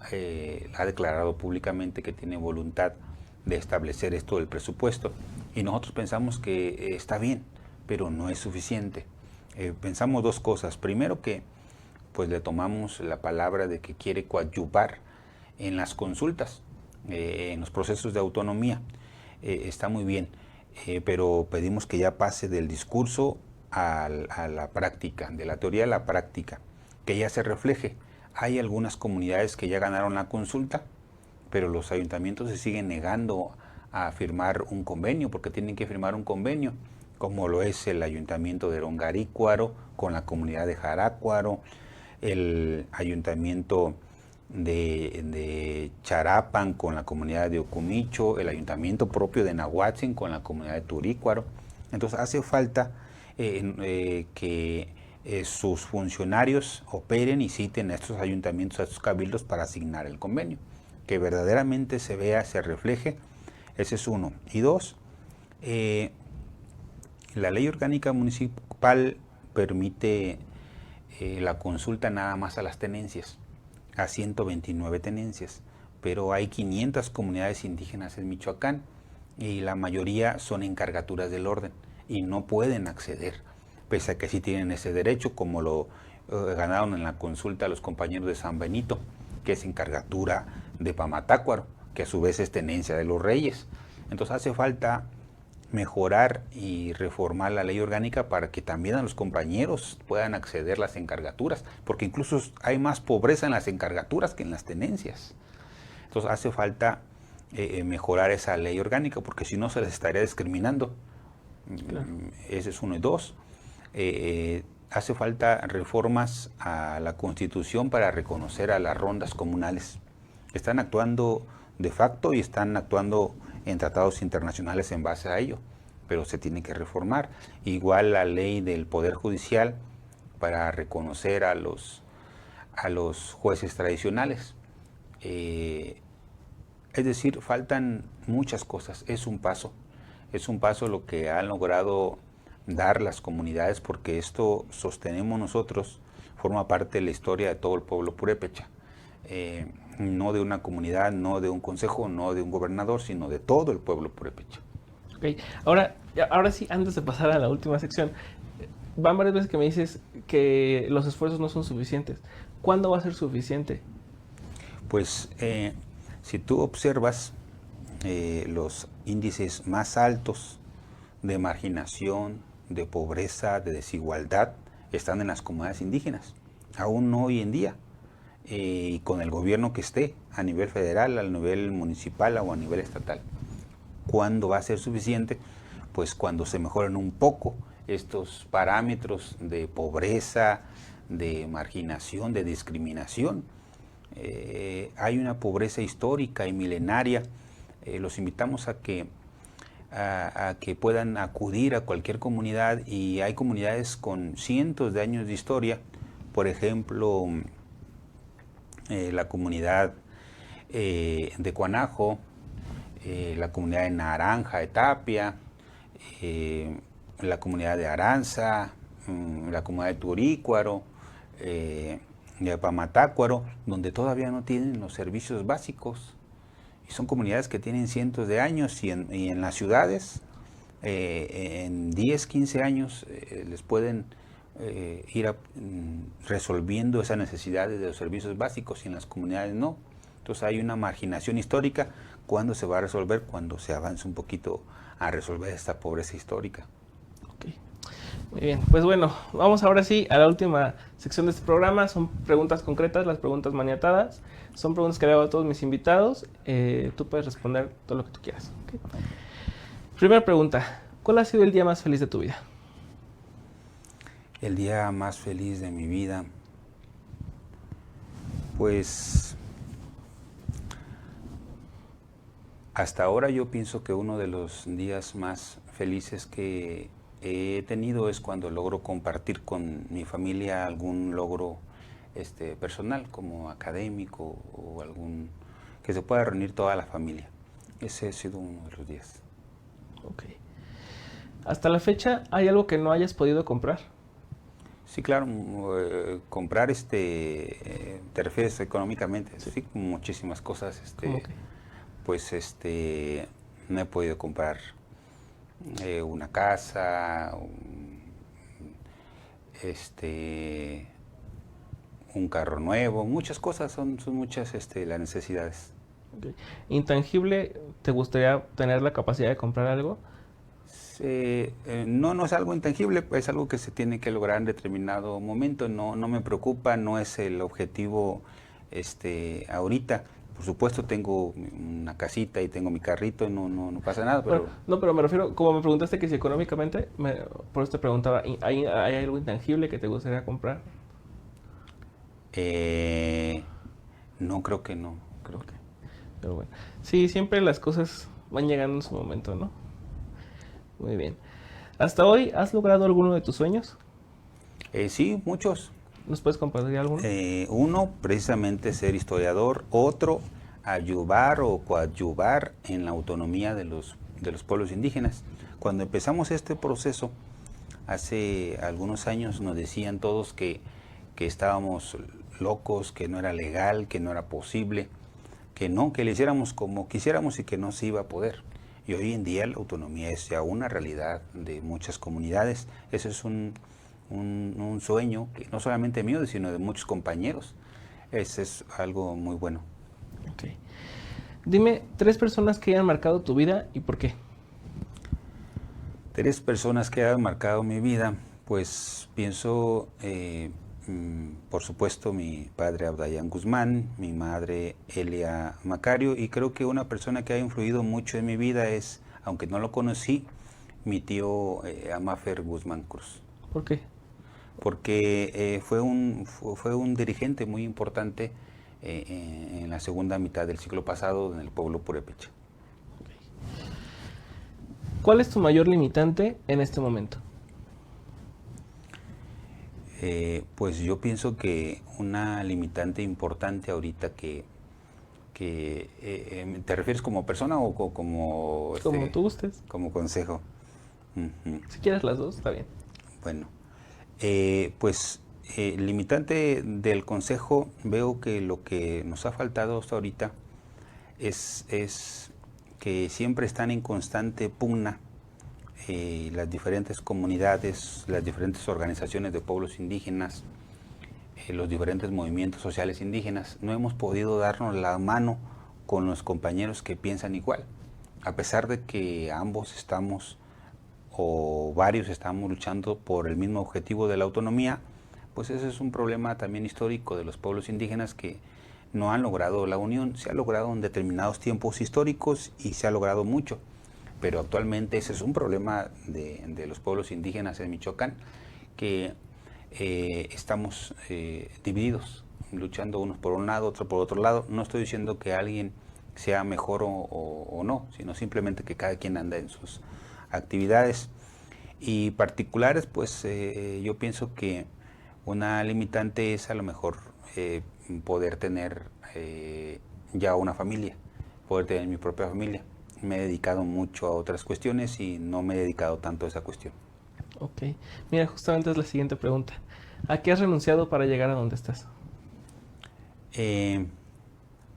Ha declarado públicamente que tiene voluntad de establecer esto del presupuesto, y nosotros pensamos que está bien, pero no es suficiente. Pensamos dos cosas. Primero, que pues le tomamos la palabra de que quiere coadyuvar en las consultas, en los procesos de autonomía. Está muy bien, pero pedimos que ya pase del discurso a la práctica, de la teoría a la práctica, que ya se refleje. Hay algunas comunidades que ya ganaron la consulta, pero los ayuntamientos se siguen negando a firmar un convenio, porque tienen que firmar un convenio, como lo es el ayuntamiento de Longarícuaro con la comunidad de Jarácuaro, el ayuntamiento de Charapan con la comunidad de Ocumicho, el ayuntamiento propio de Nahuatzen con la comunidad de Turícuaro. Entonces hace falta que sus funcionarios operen y citen a estos ayuntamientos, a estos cabildos, para asignar el convenio, que verdaderamente se vea, se refleje. Ese es uno. Y dos, la ley orgánica municipal permite la consulta nada más a las tenencias, a 129 tenencias, pero hay 500 comunidades indígenas en Michoacán, y la mayoría son encargaturas del orden y no pueden acceder, pese a que sí tienen ese derecho, como lo ganaron en la consulta los compañeros de San Benito, que es encargatura de Pamatácuaro, que a su vez es tenencia de los reyes. Entonces hace falta mejorar y reformar la ley orgánica para que también a los compañeros puedan acceder las encargaturas, porque incluso hay más pobreza en las encargaturas que en las tenencias. Entonces hace falta mejorar esa ley orgánica, porque si no se les estaría discriminando. Claro. Ese es uno. Y dos, hace falta reformas a la Constitución para reconocer a las rondas comunales. Están actuando de facto y están actuando en tratados internacionales en base a ello, pero se tiene que reformar. Igual la ley del Poder Judicial para reconocer a los jueces tradicionales. Es decir, faltan muchas cosas. Es un paso. Es un paso lo que han logrado dar las comunidades, porque esto sostenemos nosotros, forma parte de la historia de todo el pueblo purépecha. No de una comunidad, no de un consejo, no de un gobernador, sino de todo el pueblo purépecha. Ok, ahora sí, antes de pasar a la última sección, van varias veces que me dices que los esfuerzos no son suficientes. ¿Cuándo va a ser suficiente? Pues si tú observas los índices más altos de marginación, de pobreza, de desigualdad, están en las comunidades indígenas, aún no hoy en día. Y con el gobierno que esté, a nivel federal, a nivel municipal o a nivel estatal. ¿Cuándo va a ser suficiente? Pues cuando se mejoren un poco estos parámetros de pobreza, de marginación, de discriminación. Hay una pobreza histórica y milenaria. Los invitamos a que puedan acudir a cualquier comunidad, y hay comunidades con cientos de años de historia. Por ejemplo, la comunidad de Cuanajo, la comunidad de Naranja, de Tapia, la comunidad de Aranza, la comunidad de Turícuaro, de Apamatácuaro, donde todavía no tienen los servicios básicos. Y son comunidades que tienen cientos de años, y en las ciudades, en 10, 15 años, les pueden ir resolviendo esas necesidades de los servicios básicos, y en las comunidades no. Entonces hay una marginación histórica. ¿Cuándo se va a resolver? Cuando se avance un poquito a resolver esta pobreza histórica. Ok, muy bien. Pues bueno, vamos ahora sí a la última sección de este programa. Son preguntas concretas, las preguntas maniatadas. Son preguntas que le hago a todos mis invitados. Tú puedes responder todo lo que tú quieras. Okay. Primera pregunta, ¿cuál ha sido el día más feliz de tu vida? El día más feliz de mi vida, pues hasta ahora yo pienso que uno de los días más felices que he tenido es cuando logro compartir con mi familia algún logro personal, como académico, o algún que se pueda reunir toda la familia. Ese ha sido uno de los días. Ok. Hasta la fecha, ¿hay algo que no hayas podido comprar? Sí, claro, comprar, te refieres económicamente, sí, muchísimas cosas, ¿Cómo que? pues, no he podido comprar una casa, un carro nuevo, muchas cosas, son muchas las necesidades. Okay. ¿Intangible, te gustaría tener la capacidad de comprar algo? No es algo intangible, es algo que se tiene que lograr en determinado momento. No me preocupa, no es el objetivo ahorita. Por supuesto tengo una casita y tengo mi carrito, no pasa nada. Pero... pero me refiero, como me preguntaste que si económicamente, por eso te preguntaba, ¿hay algo intangible que te gustaría comprar? No, creo que no. Pero bueno, sí, siempre las cosas van llegando en su momento, ¿no? Muy bien. ¿Hasta hoy has logrado alguno de tus sueños? Sí, muchos. ¿Nos puedes compartir alguno? Uno, precisamente ser historiador. Otro, ayudar o coadyuvar en la autonomía de los pueblos indígenas. Cuando empezamos este proceso, hace algunos años, nos decían todos que estábamos locos, que no era legal, que no era posible, que le hiciéramos como quisiéramos y que no se iba a poder. Y hoy en día la autonomía es ya una realidad de muchas comunidades. Ese es un sueño, que no solamente mío, sino de muchos compañeros. Ese es algo muy bueno. Okay. Dime 3 personas que hayan marcado tu vida y por qué. 3 personas que hayan marcado mi vida, pues pienso, por supuesto, mi padre Abdayán Guzmán, mi madre Elia Macario, y creo que una persona que ha influido mucho en mi vida es, aunque no lo conocí, mi tío Amafer Guzmán Cruz. ¿Por qué? Porque fue un dirigente muy importante en la segunda mitad del siglo pasado en el pueblo purépecha. Okay. ¿Cuál es tu mayor limitante en este momento? Pues yo pienso que una limitante importante ahorita que ¿te refieres como persona o como... Como tú gustes. Como consejo? Uh-huh. Si quieres las dos, está bien. Bueno, limitante del consejo, veo que lo que nos ha faltado hasta ahorita es que siempre están en constante pugna las diferentes comunidades, las diferentes organizaciones de pueblos indígenas, los diferentes movimientos sociales indígenas. No hemos podido darnos la mano con los compañeros que piensan igual, a pesar de que ambos estamos, o varios estamos luchando por el mismo objetivo de la autonomía. Pues ese es un problema también histórico de los pueblos indígenas, que no han logrado la unión. Se ha logrado en determinados tiempos históricos y se ha logrado mucho, pero actualmente ese es un problema de los pueblos indígenas en Michoacán, que estamos divididos, luchando unos por un lado, otros por otro lado. No estoy diciendo que alguien sea mejor o no, sino simplemente que cada quien anda en sus actividades y particulares. Pues yo pienso que una limitante es a lo mejor poder tener ya una familia, poder tener mi propia familia. Me he dedicado mucho a otras cuestiones y no me he dedicado tanto a esa cuestión. Ok. Mira, justamente es la siguiente pregunta. ¿A qué has renunciado para llegar a donde estás?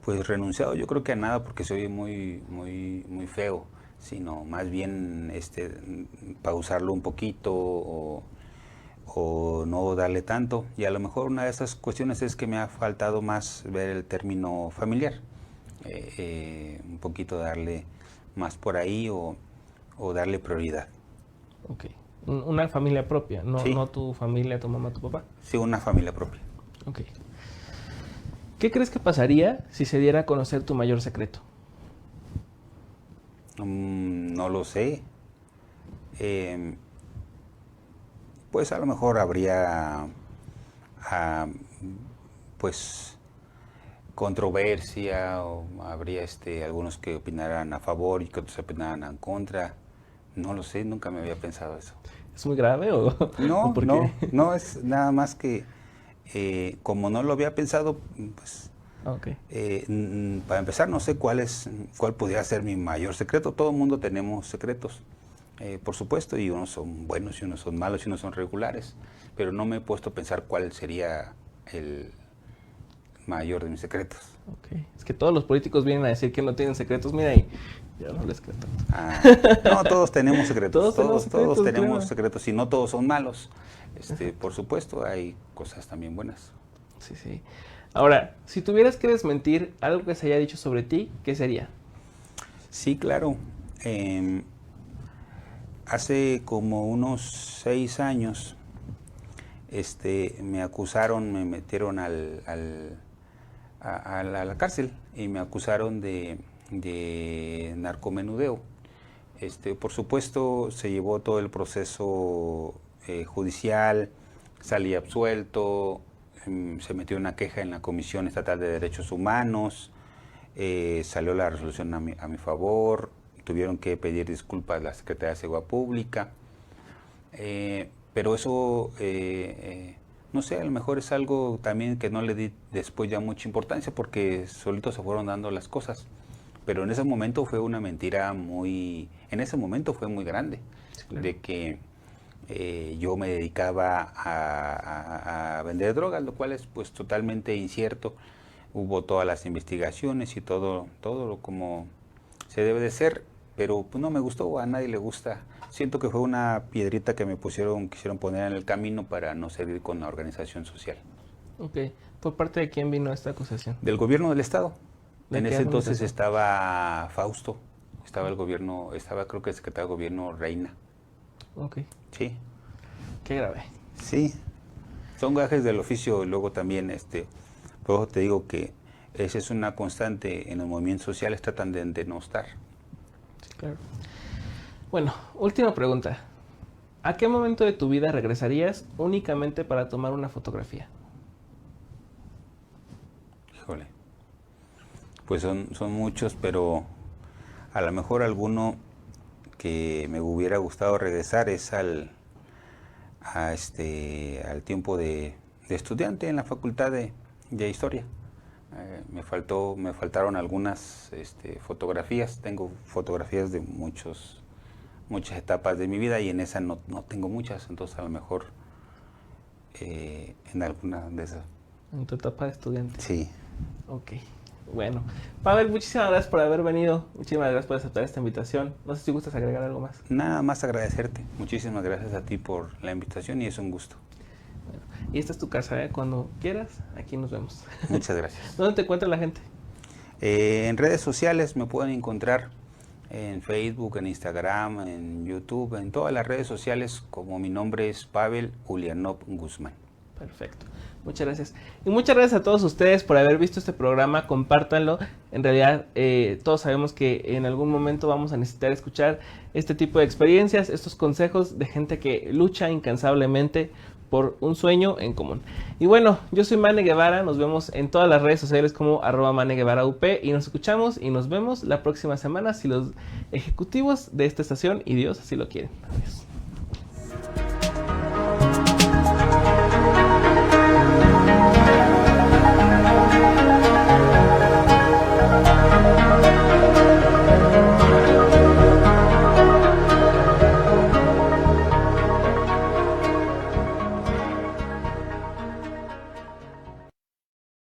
Pues renunciado, yo creo que a nada, porque soy muy feo, sino más bien pausarlo un poquito o no darle tanto. Y a lo mejor una de esas cuestiones es que me ha faltado más ver el término familiar, un poquito darle más por ahí o darle prioridad. Ok. Una familia propia, no, sí. No tu familia, tu mamá, tu papá. Sí, una familia propia. Ok. ¿Qué crees que pasaría si se diera a conocer tu mayor secreto? No lo sé. Pues a lo mejor habría pues controversia, o habría algunos que opinaran a favor y que otros opinaran en contra. No lo sé, nunca me había pensado eso. ¿Es muy grave o...? No, ¿o por no, qué? no, es nada más que como no lo había pensado, pues Okay. Para empezar, no sé cuál pudiera ser mi mayor secreto. Todo el mundo tenemos secretos, por supuesto, y unos son buenos y unos son malos y unos son regulares, pero no me he puesto a pensar cuál sería el mayor de mis secretos. Okay. Es que todos los políticos vienen a decir que no tienen secretos, mira, y ya no les creo tanto. No, todos tenemos secretos, todos tenemos secretos, y no todos son malos. Por supuesto, hay cosas también buenas. Sí, sí. Ahora, si tuvieras que desmentir algo que se haya dicho sobre ti, ¿qué sería? Sí, claro. Hace como unos 6 años me acusaron, me metieron a la cárcel y me acusaron de narcomenudeo. Por supuesto, se llevó todo el proceso judicial, salí absuelto. Se metió una queja en la Comisión Estatal de Derechos Humanos, salió la resolución a mi favor, tuvieron que pedir disculpas a la Secretaría de Seguridad Pública, pero eso, no sé, a lo mejor es algo también que no le di después ya mucha importancia, porque solitos se fueron dando las cosas, pero en ese momento fue una mentira muy grande, sí, claro, de que yo me dedicaba a vender drogas, lo cual es pues totalmente incierto. Hubo todas las investigaciones y todo como se debe de ser, pero pues no me gustó, a nadie le gusta. Siento que fue una piedrita que quisieron poner en el camino para no seguir con la organización social. Ok. ¿Por parte de quién vino esta acusación? Del gobierno del estado. En ese entonces estaba Fausto, estaba creo que el secretario de gobierno Reina. Ok. Sí. Qué grave. Sí. Son gajes del oficio. Luego también, por eso te digo que esa es una constante en los movimientos sociales, tratan de denostar. Sí, claro. Bueno, última pregunta. ¿A qué momento de tu vida regresarías únicamente para tomar una fotografía? Híjole. Pues son muchos, pero a lo mejor alguno que me hubiera gustado regresar es al tiempo de estudiante en la Facultad de Historia, Me faltaron algunas fotografías. Tengo fotografías de muchas etapas de mi vida y en esa no tengo muchas, entonces a lo mejor en alguna de esas. En tu etapa de estudiante. Sí. Ok, bueno. Pavel, muchísimas gracias por haber venido, muchísimas gracias por aceptar esta invitación. No sé si gustas agregar algo más. Nada más agradecerte. Muchísimas gracias a ti por la invitación y es un gusto. Bueno, y esta es tu casa, ¿eh? Cuando quieras, aquí nos vemos. Muchas gracias. ¿Dónde te encuentra la gente? En redes sociales me pueden encontrar en Facebook, en Instagram, en YouTube, en todas las redes sociales, como mi nombre es Pavel Ulianov Guzmán. Perfecto, muchas gracias. Y muchas gracias a todos ustedes por haber visto este programa, compártanlo. En realidad todos sabemos que en algún momento vamos a necesitar escuchar este tipo de experiencias, estos consejos de gente que lucha incansablemente por un sueño en común. Y bueno, yo soy Mane Guevara, nos vemos en todas las redes sociales como @ManeGuevaraUP y nos escuchamos y nos vemos la próxima semana si los ejecutivos de esta estación y Dios así lo quieren. Adiós.